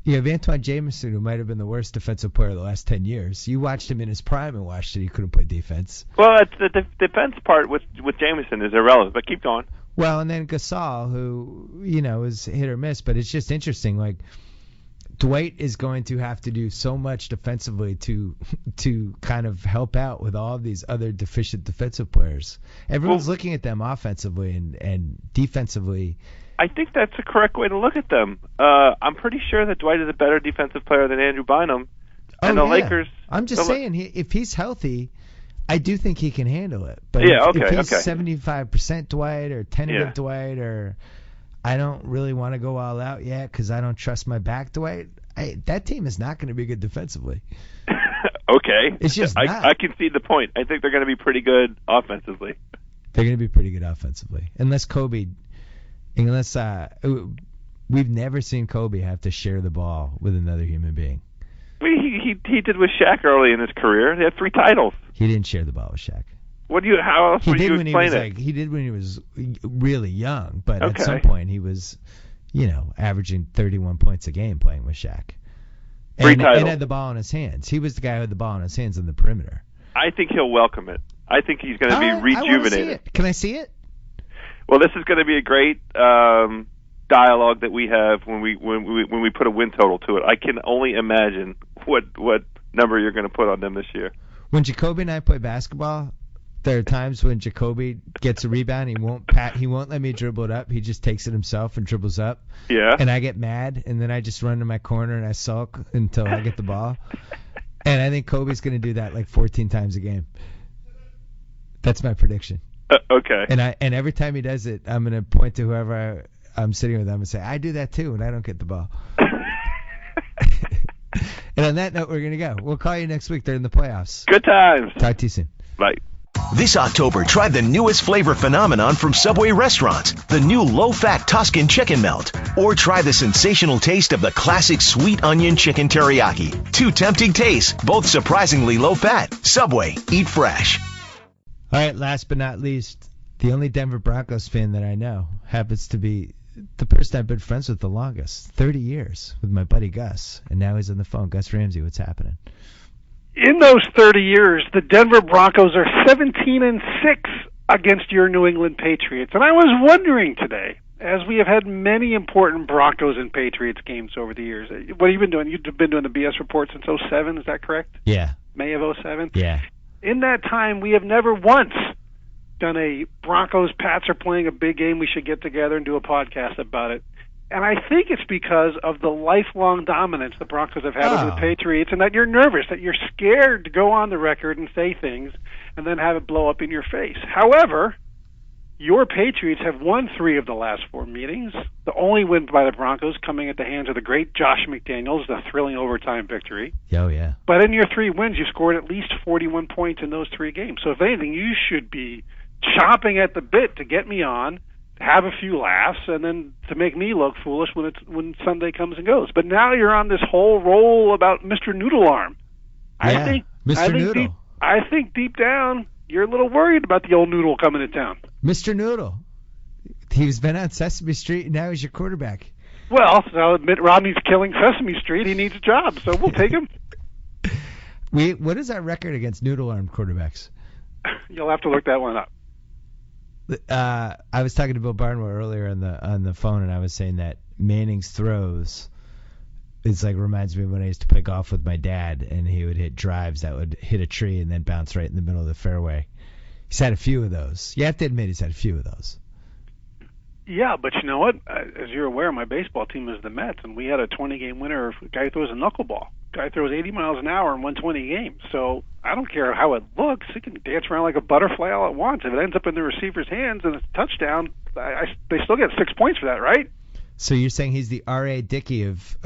You have Antoine Jameson, who might have been the worst defensive player of the last 10 years. You watched him in his prime and watched that he couldn't play defense. Well, the defense part with Jameson is irrelevant, but keep going. Well, and then Gasol, who is hit or miss, but it's just interesting. Dwight is going to have to do so much defensively to kind of help out with all of these other deficient defensive players. Everyone's looking at them offensively and defensively. I think that's the correct way to look at them. I'm pretty sure that Dwight is a better defensive player than Andrew Bynum. And the Lakers. I'm just saying, if he's healthy, I do think he can handle it. But if he's 75% Dwight or tentative Dwight, or I don't really want to go all out yet because I don't trust my back Dwight, that team is not going to be good defensively. Okay. It's just not. I concede the point. I think they're going to be pretty good offensively. They're going to be pretty good offensively. Unless we've never seen Kobe have to share the ball with another human being. He did with Shaq early in his career. They had 3 titles. He didn't share the ball with Shaq. How else would you explain it? He did when he was really young, but at some point he was, averaging 31 points a game playing with Shaq. And had the ball in his hands. He was the guy who had the ball in his hands on the perimeter. I think he'll welcome it. I think he's going to be rejuvenated. Can I see it? Well, this is going to be a great dialogue that we have when we put a win total to it. I can only imagine what number you're going to put on them this year. When Jacoby and I play basketball, there are times when Jacoby gets a rebound, he won't let me dribble it up. He just takes it himself and dribbles up. Yeah. And I get mad, and then I just run to my corner and I sulk until I get the ball. And I think Kobe's going to do that 14 times a game. That's my prediction. Okay. And every time he does it, I'm going to point to whoever I'm sitting with them and say, I do that too, and I don't get the ball. And on that note, we're going to go. We'll call you next week during the playoffs. Good times. Talk to you soon. Bye. This October, try the newest flavor phenomenon from Subway restaurants, the new low-fat Tuscan chicken melt. Or try the sensational taste of the classic sweet onion chicken teriyaki. 2 tempting tastes, both surprisingly low-fat. Subway, eat fresh. All right, last but not least, the only Denver Broncos fan that I know happens to be the person I've been friends with the longest, 30 years, with my buddy Gus. And now he's on the phone. Gus Ramsey, what's happening? In those 30 years, the Denver Broncos are 17-6 against your New England Patriots. And I was wondering today, as we have had many important Broncos and Patriots games over the years, what have you been doing? You've been doing the BS report since 2007, is that correct? Yeah. May of 2007? Yeah. In that time, we have never once done a Broncos-Pats are playing a big game, we should get together and do a podcast about it. And I think it's because of the lifelong dominance the Broncos have had over the Patriots, and that you're nervous, that you're scared to go on the record and say things and then have it blow up in your face. However, your Patriots have won 3 of the last 4 meetings, the only win by the Broncos coming at the hands of the great Josh McDaniels, the thrilling overtime victory. Oh, yeah. But in your 3 wins, you scored at least 41 points in those 3 games. So if anything, you should be chomping at the bit to get me on, have a few laughs, and then to make me look foolish when Sunday comes and goes. But now you're on this whole roll about Mr. Noodle Arm. Yeah, Mr. Noodle. I think deep down you're a little worried about the old Noodle coming to town. Mr. Noodle. He's been on Sesame Street, and now he's your quarterback. Well, I'll admit Rodney's killing Sesame Street. He needs a job, so we'll take him. What is our record against Noodle Arm quarterbacks? You'll have to look that one up. I was talking to Bill Barnwell earlier on the phone, and I was saying that Manning's throws, it's like reminds me of when I used to play golf with my dad, and he would hit drives that would hit a tree and then bounce right in the middle of the fairway. He's had a few of those. You have to admit he's had a few of those. Yeah, but you know what? As you're aware, my baseball team is the Mets, and we had a 20-game winner. A guy throws a knuckleball. Guy throws 80 miles an hour and won 20 games. So I don't care how it looks. He can dance around like a butterfly all at once. If it ends up in the receiver's hands and it's a touchdown, they still get 6 points for that, right? So you're saying he's the R.A. Dickey of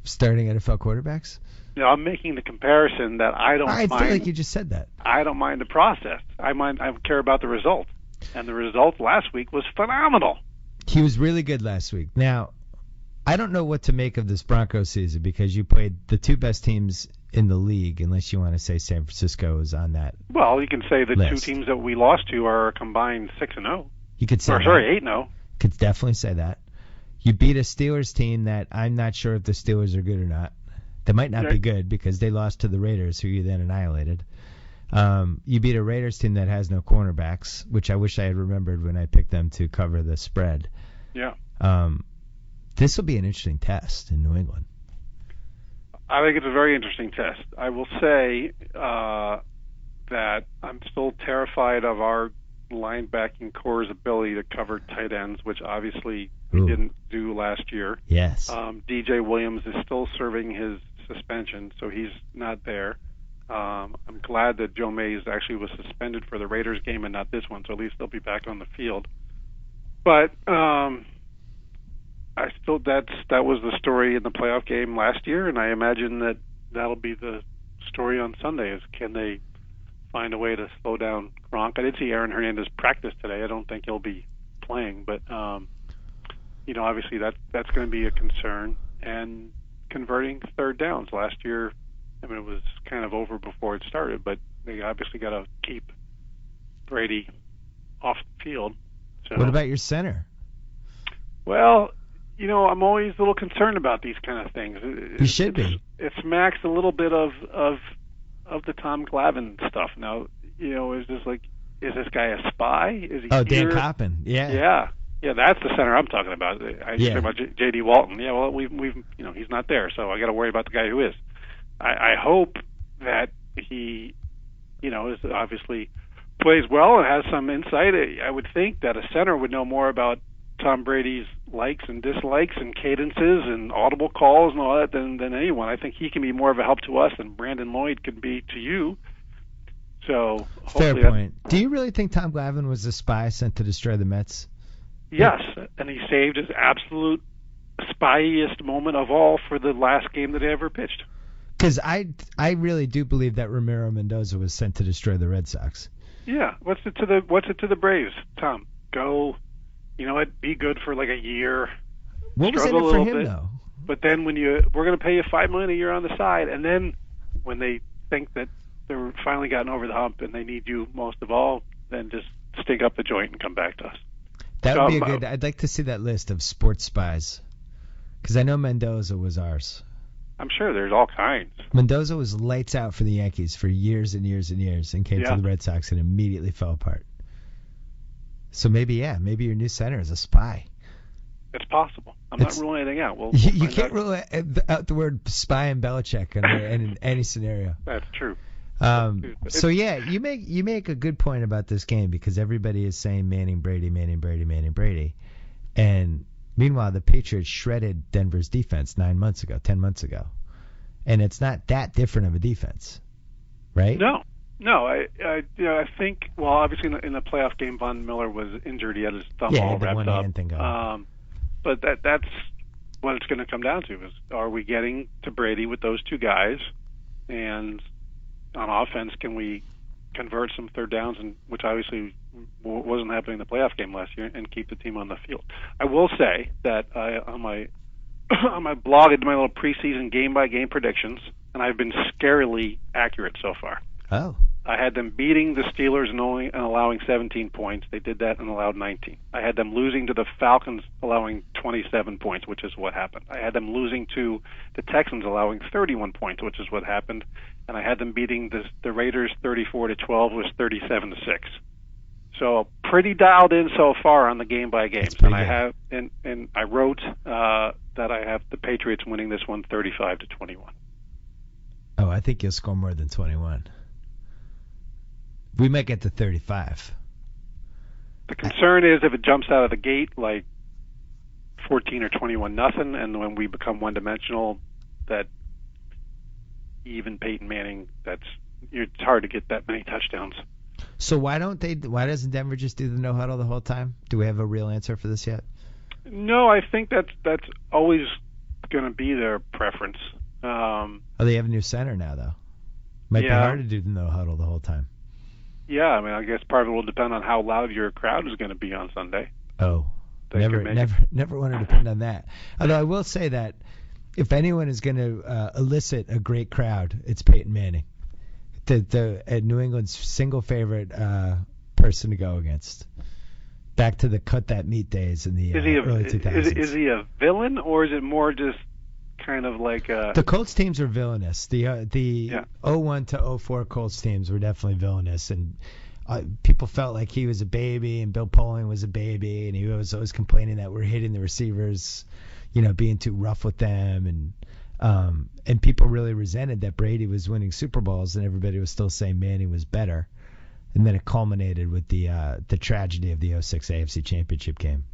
starting NFL quarterbacks? No, I'm making the comparison that I don't mind. I feel like you just said that. I don't mind the process. I care about the result. And the result last week was phenomenal. He was really good last week. Now, I don't know what to make of this Broncos season because you played the two best teams in the league, unless you want to say San Francisco is on that. Well, you can say the list. Two teams that we lost to are a combined 6-0. You could say 8-0. Could definitely say that. You beat a Steelers team that I'm not sure if the Steelers are good or not. They might not be good because they lost to the Raiders, who you then annihilated. You beat a Raiders team that has no cornerbacks, which I wish I had remembered when I picked them to cover the spread. Yeah. This will be an interesting test in New England. I think it's a very interesting test. I will say that I'm still terrified of our linebacking core's ability to cover tight ends, which obviously we didn't do last year. Yes. DJ Williams is still serving his suspension, so he's not there. I'm glad that Joe Mays actually was suspended for the Raiders game and not this one, so at least they'll be back on the field. But that was the story in the playoff game last year, and I imagine that'll be the story on Sunday. Is can they find a way to slow down Gronk? I did see Aaron Hernandez practice today. I don't think he'll be playing, but obviously that's going to be a concern. And converting third downs last year, I mean, it was kind of over before it started, but they obviously got to keep Brady off the field. So, what about your center? Well, I'm always a little concerned about these kind of things. You should be. It smacks a little bit of the Tom Glavine stuff. Now, is this guy a spy? Is he Dan Coppin. Yeah. Yeah, that's the center I'm talking about. I talking about J.D. Walton. Yeah, well, we've he's not there, so I got to worry about the guy who is. I hope that he, is obviously plays well and has some insight. I would think that a center would know more about Tom Brady's likes and dislikes and cadences and audible calls and all that than anyone. I think he can be more of a help to us than Brandon Lloyd can be to you. So fair point. Do you really think Tom Glavine was a spy sent to destroy the Mets? Yes, and he saved his absolute spyiest moment of all for the last game that he ever pitched. Because I really do believe that Ramiro Mendoza was sent to destroy the Red Sox. Yeah, what's it to the Braves, Tom? Go, be good for like a year. What was in it for him though? But then we're going to pay you $5 million a year on the side, and then when they think that they're finally gotten over the hump and they need you most of all, then just stink up the joint and come back to us. That would be a good. I'd like to see that list of sports spies, because I know Mendoza was ours. I'm sure there's all kinds. Mendoza was lights out for the Yankees for years and years and years, and came to the Red Sox and immediately fell apart. So maybe your new center is a spy. It's possible. I'm not ruling anything out. You can't rule out the word spy in Belichick in any scenario. That's true. So yeah, you make a good point about this game, because everybody is saying Manning, Brady, and meanwhile the Patriots shredded Denver's defense 10 months ago, and it's not that different of a defense, right? No. I think obviously in the playoff game Von Miller was injured. He had his thumb all wrapped up. But that's what it's going to come down to: is are we getting to Brady with those two guys, and on offense, can we convert some third downs, which obviously wasn't happening in the playoff game last year, and keep the team on the field? I will say that on my blog I did my little preseason game-by-game predictions, and I've been scarily accurate so far. Oh. I had them beating the Steelers and allowing 17 points. They did that and allowed 19. I had them losing to the Falcons, allowing 27 points, which is what happened. I had them losing to the Texans, allowing 31 points, which is what happened. And I had them beating the Raiders 34-12, was 37-6. So pretty dialed in so far on the game by games. And I have, and I wrote that I have the Patriots winning this one 35-21. Oh, I think you'll score more than 21. We might get to 35. The concern is if it jumps out of the gate like 14 or 21-0, and when we become one-dimensional, that even Peyton Manning, it's hard to get that many touchdowns. So why doesn't Denver just do the no huddle the whole time? Do we have a real answer for this yet? No, I think that's always going to be their preference. They have a new center now, though. Might be hard to do the no huddle the whole time. Yeah, I mean, I guess part of it will depend on how loud your crowd is going to be on Sunday. Oh, never want to depend on that. Although I will say that if anyone is going to elicit a great crowd, it's Peyton Manning. The New England's single favorite person to go against. Back to the cut that meat days in the early 2000s. Is he a villain, or is it more just kind of like the Colts teams are villainous. The 01 to 04 Colts teams were definitely villainous, and people felt like he was a baby and Bill Polian was a baby, and he was always complaining that we're hitting the receivers, being too rough with them, and people really resented that Brady was winning Super Bowls and everybody was still saying Manning was better. And then it culminated with the tragedy of the 06 AFC Championship game.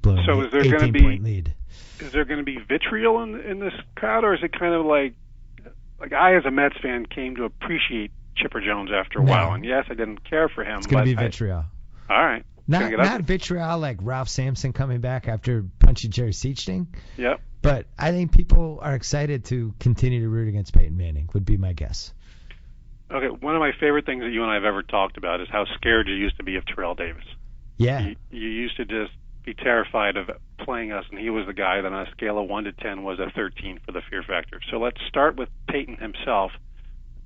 So is there going to be 18-point lead. Is there going to be vitriol in this crowd, or is it kind of like I as a Mets fan came to appreciate Chipper Jones after a while, and yes, I didn't care for him. It's going to be vitriol. All right. Not vitriol like Ralph Sampson coming back after punching Jerry Sichting. Yep. But I think people are excited to continue to root against Peyton Manning, would be my guess. Okay, one of my favorite things that you and I have ever talked about is how scared you used to be of Terrell Davis. Yeah. You used to just be terrified of playing us, and he was the guy that on a scale of 1 to 10 was a 13 for the fear factor. So let's start with Peyton himself,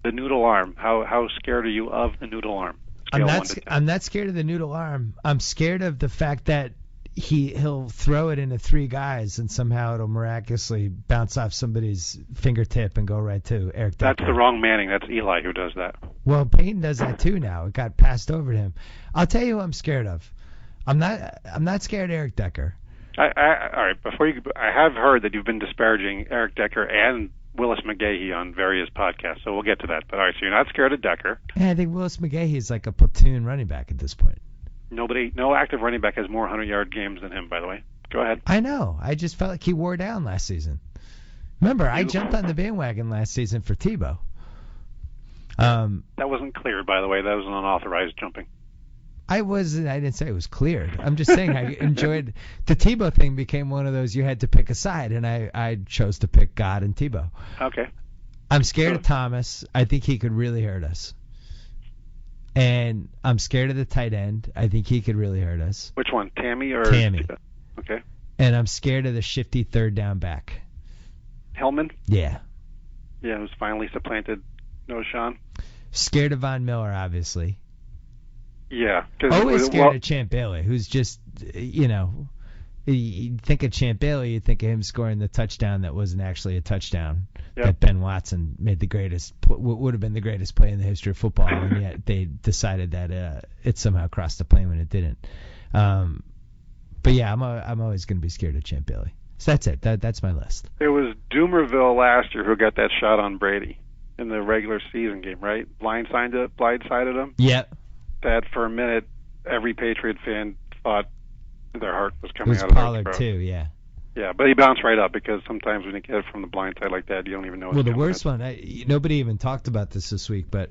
the noodle arm. How scared are you of the noodle arm? I'm not scared of the noodle arm. I'm scared of the fact that he'll throw it into 3 guys and somehow it'll miraculously bounce off somebody's fingertip and go right to Eric Decker. That's the wrong Manning. That's Eli who does that. Well, Peyton does that too now. It got passed over to him. I'll tell you who I'm scared of. I'm not scared of Eric Decker. All right. I have heard that you've been disparaging Eric Decker and Willis McGahee on various podcasts, so we'll get to that. But all right, so you're not scared of Decker. Yeah, I think Willis McGahee is like a platoon running back at this point. No active running back has more 100-yard games than him, by the way. Go ahead. I know. I just felt like he wore down last season. Remember, I jumped on the bandwagon last season for Tebow. That wasn't cleared, by the way. That was an unauthorized jumping. I didn't say it was cleared. I'm just saying I enjoyed the Tebow thing. Became one of those you had to pick a side, and I chose to pick God and Tebow. Okay. I'm scared of Thomas. I think he could really hurt us. And I'm scared of the tight end. I think he could really hurt us. Which one, Tammy or Tammy? Okay. And I'm scared of the shifty third down back. Hellman? Yeah. Yeah, who's finally supplanted Sean. Scared of Von Miller, obviously. Yeah. Always scared of Champ Bailey, who's just, you think of Champ Bailey, you think of him scoring the touchdown that wasn't actually a touchdown. Yep. That Ben Watson made would have been the greatest play in the history of football, and yet they decided that it somehow crossed the plane when it didn't. But yeah, I'm always going to be scared of Champ Bailey. So that's it. That's my list. It was Doomerville last year who got that shot on Brady in the regular season game, right? Blindsided him. Yep. That for a minute, every Patriot fan thought their heart was coming out of Pollard their throat. too, yeah. Yeah, but he bounced right up because sometimes when you get it from the blind side like that, you don't even know. Well, the worst one, nobody even talked about this week, but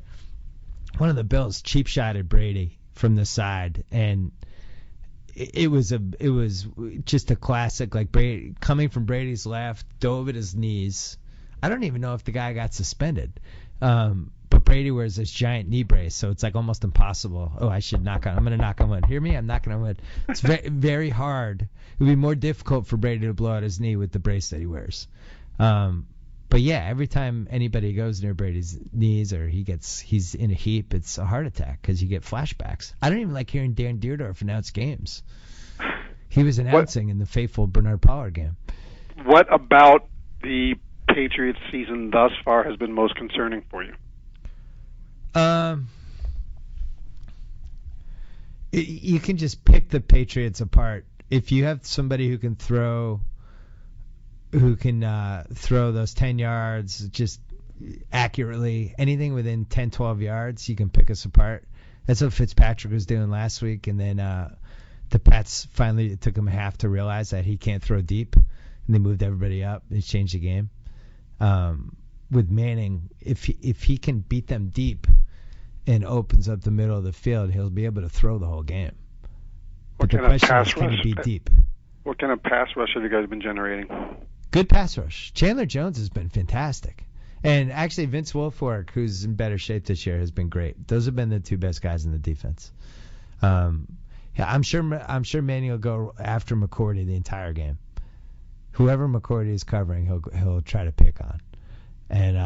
one of the Bills cheap shotted Brady from the side, and it was just a classic, like Brady coming from Brady's left, dove at his knees. I don't even know if the guy got suspended. But Brady wears this giant knee brace, so it's like almost impossible. Oh, I'm going to knock on wood. Hear me? I'm knocking on wood. It's very, very hard. It would be more difficult for Brady to blow out his knee with the brace that he wears. But yeah, every time anybody goes near Brady's knees or he's in a heap, it's a heart attack because you get flashbacks. I don't even like hearing Dan Dierdorf announce games. He was announcing in the faithful Bernard Pollard game. What about the Patriots season thus far has been most concerning for you? You can just pick the Patriots apart. If you have somebody who can throw those 10 yards just accurately, anything within 10, 12 yards, you can pick us apart. That's what Fitzpatrick was doing last week, and then the Pats finally, it took him a half to realize that he can't throw deep, and they moved everybody up. They changed the game. With Manning, if he can beat them deep and opens up the middle of the field, he'll be able to throw the whole game. But the question is, can he beat deep? What kind of pass rush have you guys been generating? Good pass rush. Chandler Jones has been fantastic. And actually, Vince Wilfork, who's in better shape this year, has been great. Those have been the two best guys in the defense. Yeah, I'm sure Manning will go after McCourty the entire game. Whoever McCourty is covering, he'll try to pick on. And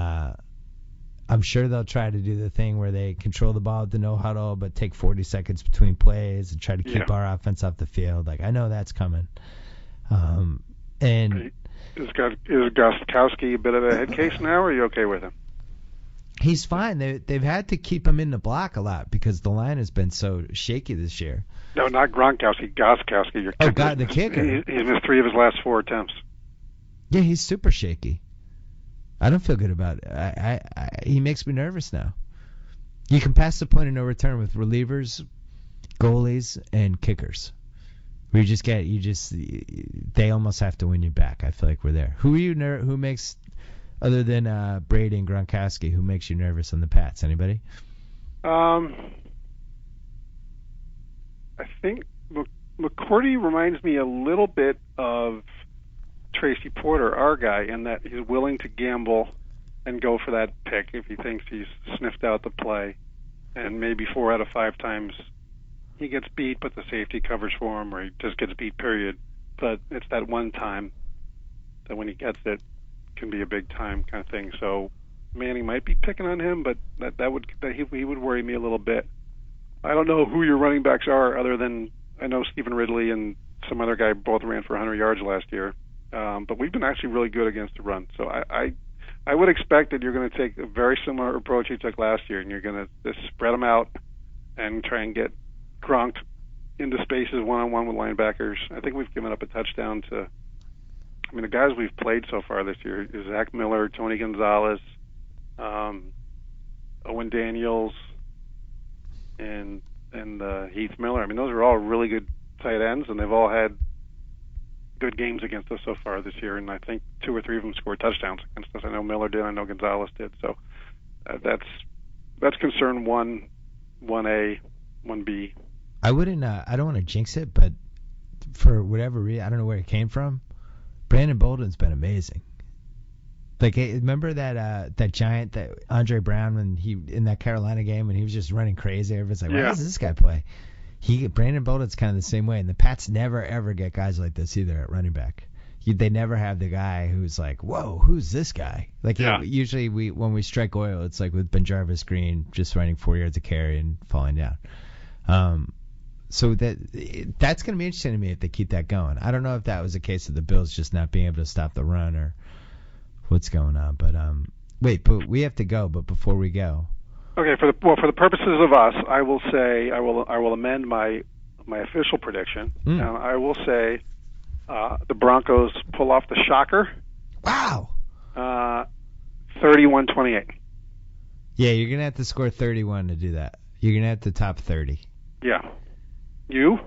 I'm sure they'll try to do the thing where they control the ball at the no huddle, but take 40 seconds between plays and try to keep our offense off the field. Like, I know that's coming. And is Gostkowski a bit of a head case now, or are you okay with him? He's fine. They've had to keep him in the block a lot because the line has been so shaky this year. No, not Gronkowski. Gostkowski. Your kicker. Oh, God, the kicker. He's missed 3 of his last 4 attempts. Yeah, he's super shaky. I don't feel good about it. He makes me nervous now. You can pass the point of no return with relievers, goalies, and kickers. They almost have to win you back. I feel like we're there. Who makes, other than Brady and Gronkowski, who makes you nervous on the Pats? Anybody? I think McCourty reminds me a little bit of Tracy Porter, our guy, in that he's willing to gamble and go for that pick if he thinks he's sniffed out the play. And maybe 4 out of 5 times he gets beat, but the safety covers for him, or he just gets beat, period. But it's that one time that when he gets it can be a big time kind of thing. So Manning might be picking on him, but he would worry me a little bit. I don't know who your running backs are, other than I know Stephen Ridley and some other guy both ran for 100 yards last year. But we've been actually really good against the run. So I would expect that you're going to take a very similar approach you took last year, and you're going to just spread them out and try and get Gronk into spaces one-on-one with linebackers. I think we've given up a touchdown to, the guys we've played so far this year is Zach Miller, Tony Gonzalez, Owen Daniels, and Heath Miller. Those are all really good tight ends, and they've all had good games against us so far this year, and I think 2 or 3 of them scored touchdowns against us. I know Miller did, I know Gonzalez did. So that's concern 1A, 1B. I don't want to jinx it, but for whatever reason, I don't know where it came from, Brandon Bolden's been amazing. Like, remember that giant, that Andre Brown, when he in that Carolina game when he was just running crazy? Everyone's like, why does this guy play? Brandon Bolden's kind of the same way, and the Pats never ever get guys like this either at running back. They never have the guy who's like, whoa, who's this guy? Like, usually when we strike oil, it's like with Ben Jarvis Green just running 4 yards of carry and falling down. So that's going to be interesting to me if they keep that going. I don't know if that was a case of the Bills just not being able to stop the run or what's going on. But but we have to go. But before we go. Okay, for the purposes of us, I will say I will amend my official prediction, and I will say the Broncos pull off the shocker. Wow. 31-28. Yeah, you're gonna have to score 31 to do that. You're gonna have to top 30. Yeah. You?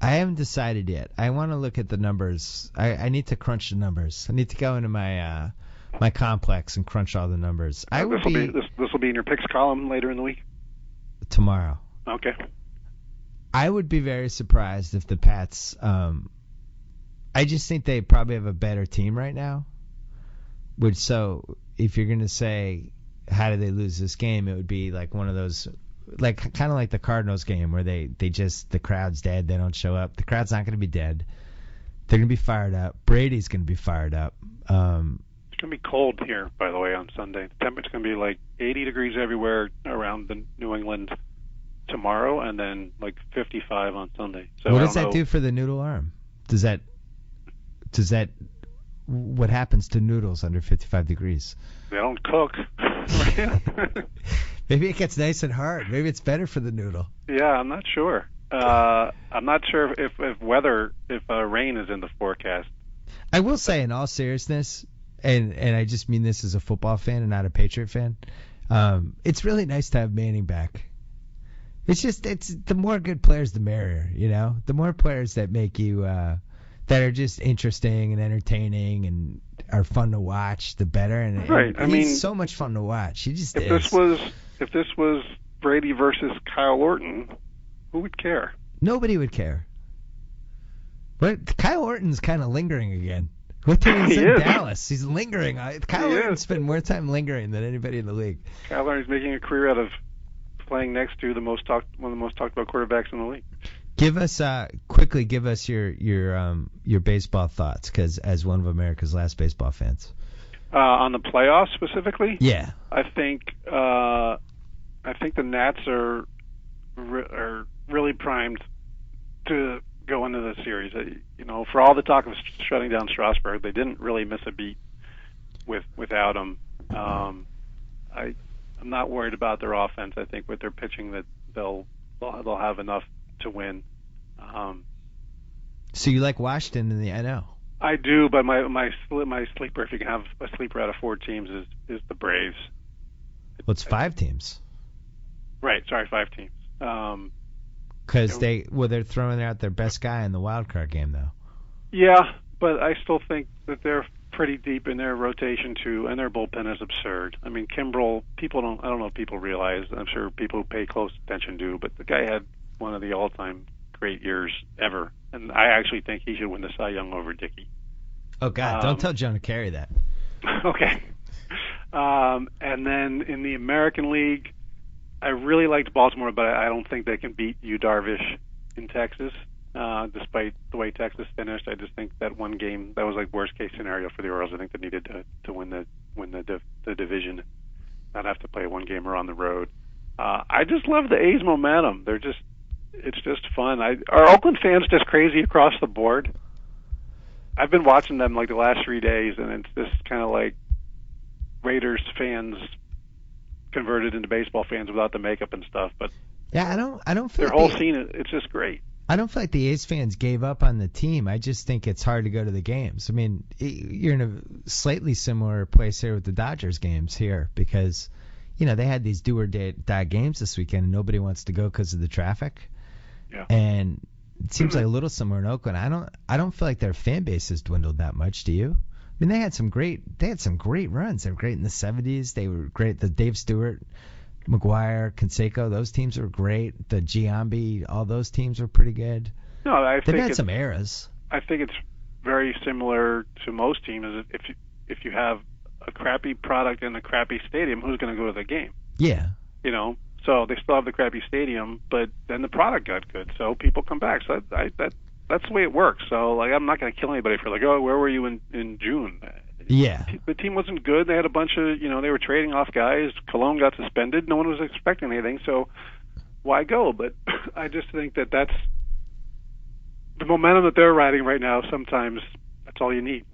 I haven't decided yet. I want to look at the numbers. I need to crunch the numbers. I need to go into my my complex and crunch all the numbers. This will be in your picks column later in the week. Tomorrow. Okay. I would be very surprised if the Pats. I just think they probably have a better team right now. So if you're gonna say how did they lose this game, it would be like one of those, like kind of like the Cardinals game where they just the crowd's dead, they don't show up. The crowd's not gonna be dead. They're gonna be fired up. Brady's gonna be fired up. It's going to be cold here, by the way, on Sunday. The temperature's going to be like 80 degrees everywhere around the New England tomorrow, and then like 55 on Sunday. So what does that do for the noodle arm? Does that what happens to noodles under 55 degrees? They don't cook. Maybe it gets nice and hard. Maybe it's better for the noodle. Yeah, I'm not sure. I'm not sure if rain is in the forecast. I will say, in all seriousness, and I just mean this as a football fan and not a Patriot fan, it's really nice to have Manning back. It's the more good players, the merrier, you know? The more players that make you, that are just interesting and entertaining and are fun to watch, the better. And, right. And he's so much fun to watch. He just is. If this was Brady versus Kyle Orton, who would care? Nobody would care. But Kyle Orton's kind of lingering again. What time he's in Dallas? He's lingering. Kyle Orton spent more time lingering than anybody in the league. Kyle Orton's making a career out of playing next to one of the most talked about quarterbacks in the league. Give us your baseball thoughts, because as one of America's last baseball fans. On the playoffs specifically? Yeah. I think the Nats are really primed to go into the series. You know, for all the talk of shutting down Strasburg, they didn't really miss a beat without him. I'm not worried about their offense. I think with their pitching that they'll have enough to win. So you like Washington in the NL? I do, but my sleeper, if you can have a sleeper out of 4 teams, is the Braves. Well, it's 5 teams. Right. Sorry, 5 teams. Because they're throwing out their best guy in the wild card game, though. Yeah, but I still think that they're pretty deep in their rotation too, and their bullpen is absurd. I mean, Kimbrel, I don't know if people realize. I'm sure people who pay close attention do, but the guy had one of the all-time great years ever, and I actually think he should win the Cy Young over Dickey. Oh God! Don't tell Jonah Carey that. Okay. And then in the American League, I really liked Baltimore, but I don't think they can beat Yu Darvish in Texas, despite the way Texas finished. I just think that one game, that was like worst case scenario for the Orioles. I think they needed to win the division, not have to play one gamer on the road. I just love the A's momentum. It's just fun. Are Oakland fans just crazy across the board? I've been watching them like the last 3 days, and it's just kind of like Raiders fans converted into baseball fans without the makeup and stuff. But yeah, I don't feel their whole scene. It's just great. I don't feel like the A's fans gave up on the team. I just think it's hard to go to the games. I mean, you're in a slightly similar place here with the Dodgers games here, because you know they had these do or die games this weekend, and nobody wants to go because of the traffic. Yeah. And it seems like a little similar in Oakland. I don't feel like their fan base has dwindled that much. Do you? I mean, they had some great runs. They were great in the 70s. They were great. The Dave Stewart, McGuire, Canseco, those teams were great. The Giambi, all those teams were pretty good. No, they've had some eras. I think it's very similar to most teams. If you have a crappy product in a crappy stadium, who's going to go to the game? Yeah. You know, so they still have the crappy stadium, but then the product got good, so people come back. So that's the way it works. So like, I'm not going to kill anybody for like, oh, where were you in June? Yeah. The team wasn't good. They had a bunch of, they were trading off guys. Cologne got suspended. No one was expecting anything. So why go? But I just think that that's the momentum that they're riding right now. Sometimes that's all you need.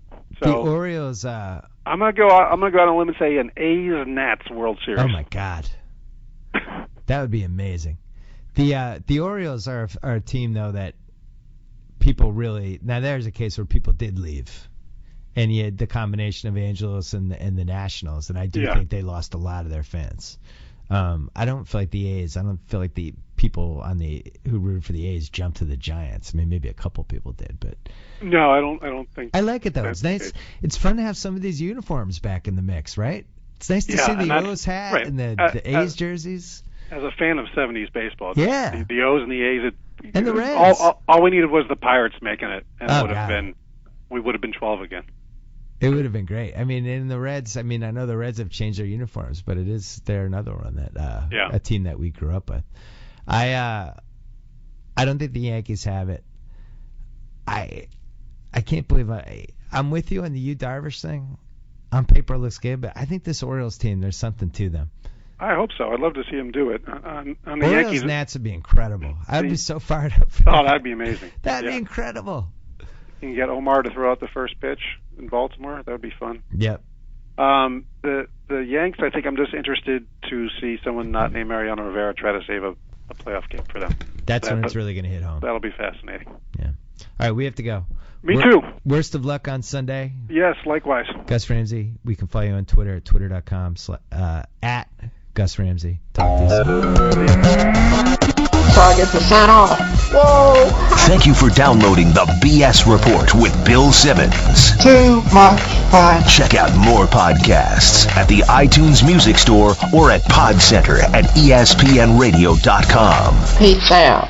So the Orioles. I'm gonna go out on a limb and say an A's Nats World Series. Oh my God, that would be amazing. The Orioles are a team though that people really, now there's a case where people did leave, and you had the combination of Angelos and the Nationals, and I do think they lost a lot of their fans. I don't feel like the A's. I don't feel like the people who rooted for the A's jumped to the Giants. I mean, maybe a couple people did, but no, I don't think. I like it though. It's nice. It's fun to have some of these uniforms back in the mix, right? It's nice to see the O's hat and the A's jerseys. As a fan of 70s baseball, yeah, the O's and the A's, and the Reds. All we needed was the Pirates making it, and we would have been 12 again. It would have been great. I mean, in the Reds, I know the Reds have changed their uniforms, but they're another one that a team that we grew up with. I don't think the Yankees have it. I can't believe I'm with you on the Yu Darvish thing. On paper, it looks good, but I think this Orioles team, there's something to them. I hope so. I'd love to see him do it. On the Orioles Yankees, Nats would be incredible. I'd be so fired up. Oh, that'd be amazing. That'd be incredible. You can get Omar to throw out the first pitch in Baltimore. That would be fun. Yep. The Yanks, I think I'm just interested to see someone not named Mariano Rivera try to save a playoff game for them. That's when it's really going to hit home. That'll be fascinating. Yeah. All right, we have to go. Me too. Worst of luck on Sunday. Yes, likewise. Gus Ramsey. We can follow you on Twitter at twitter.com at Gus Ramsey. Talk to you soon. So I get to sign off. Whoa! Thank you for downloading the BS Report with Bill Simmons. Too much fun. Check out more podcasts at the iTunes Music Store or at PodCenter at ESPNRadio.com. Peace out.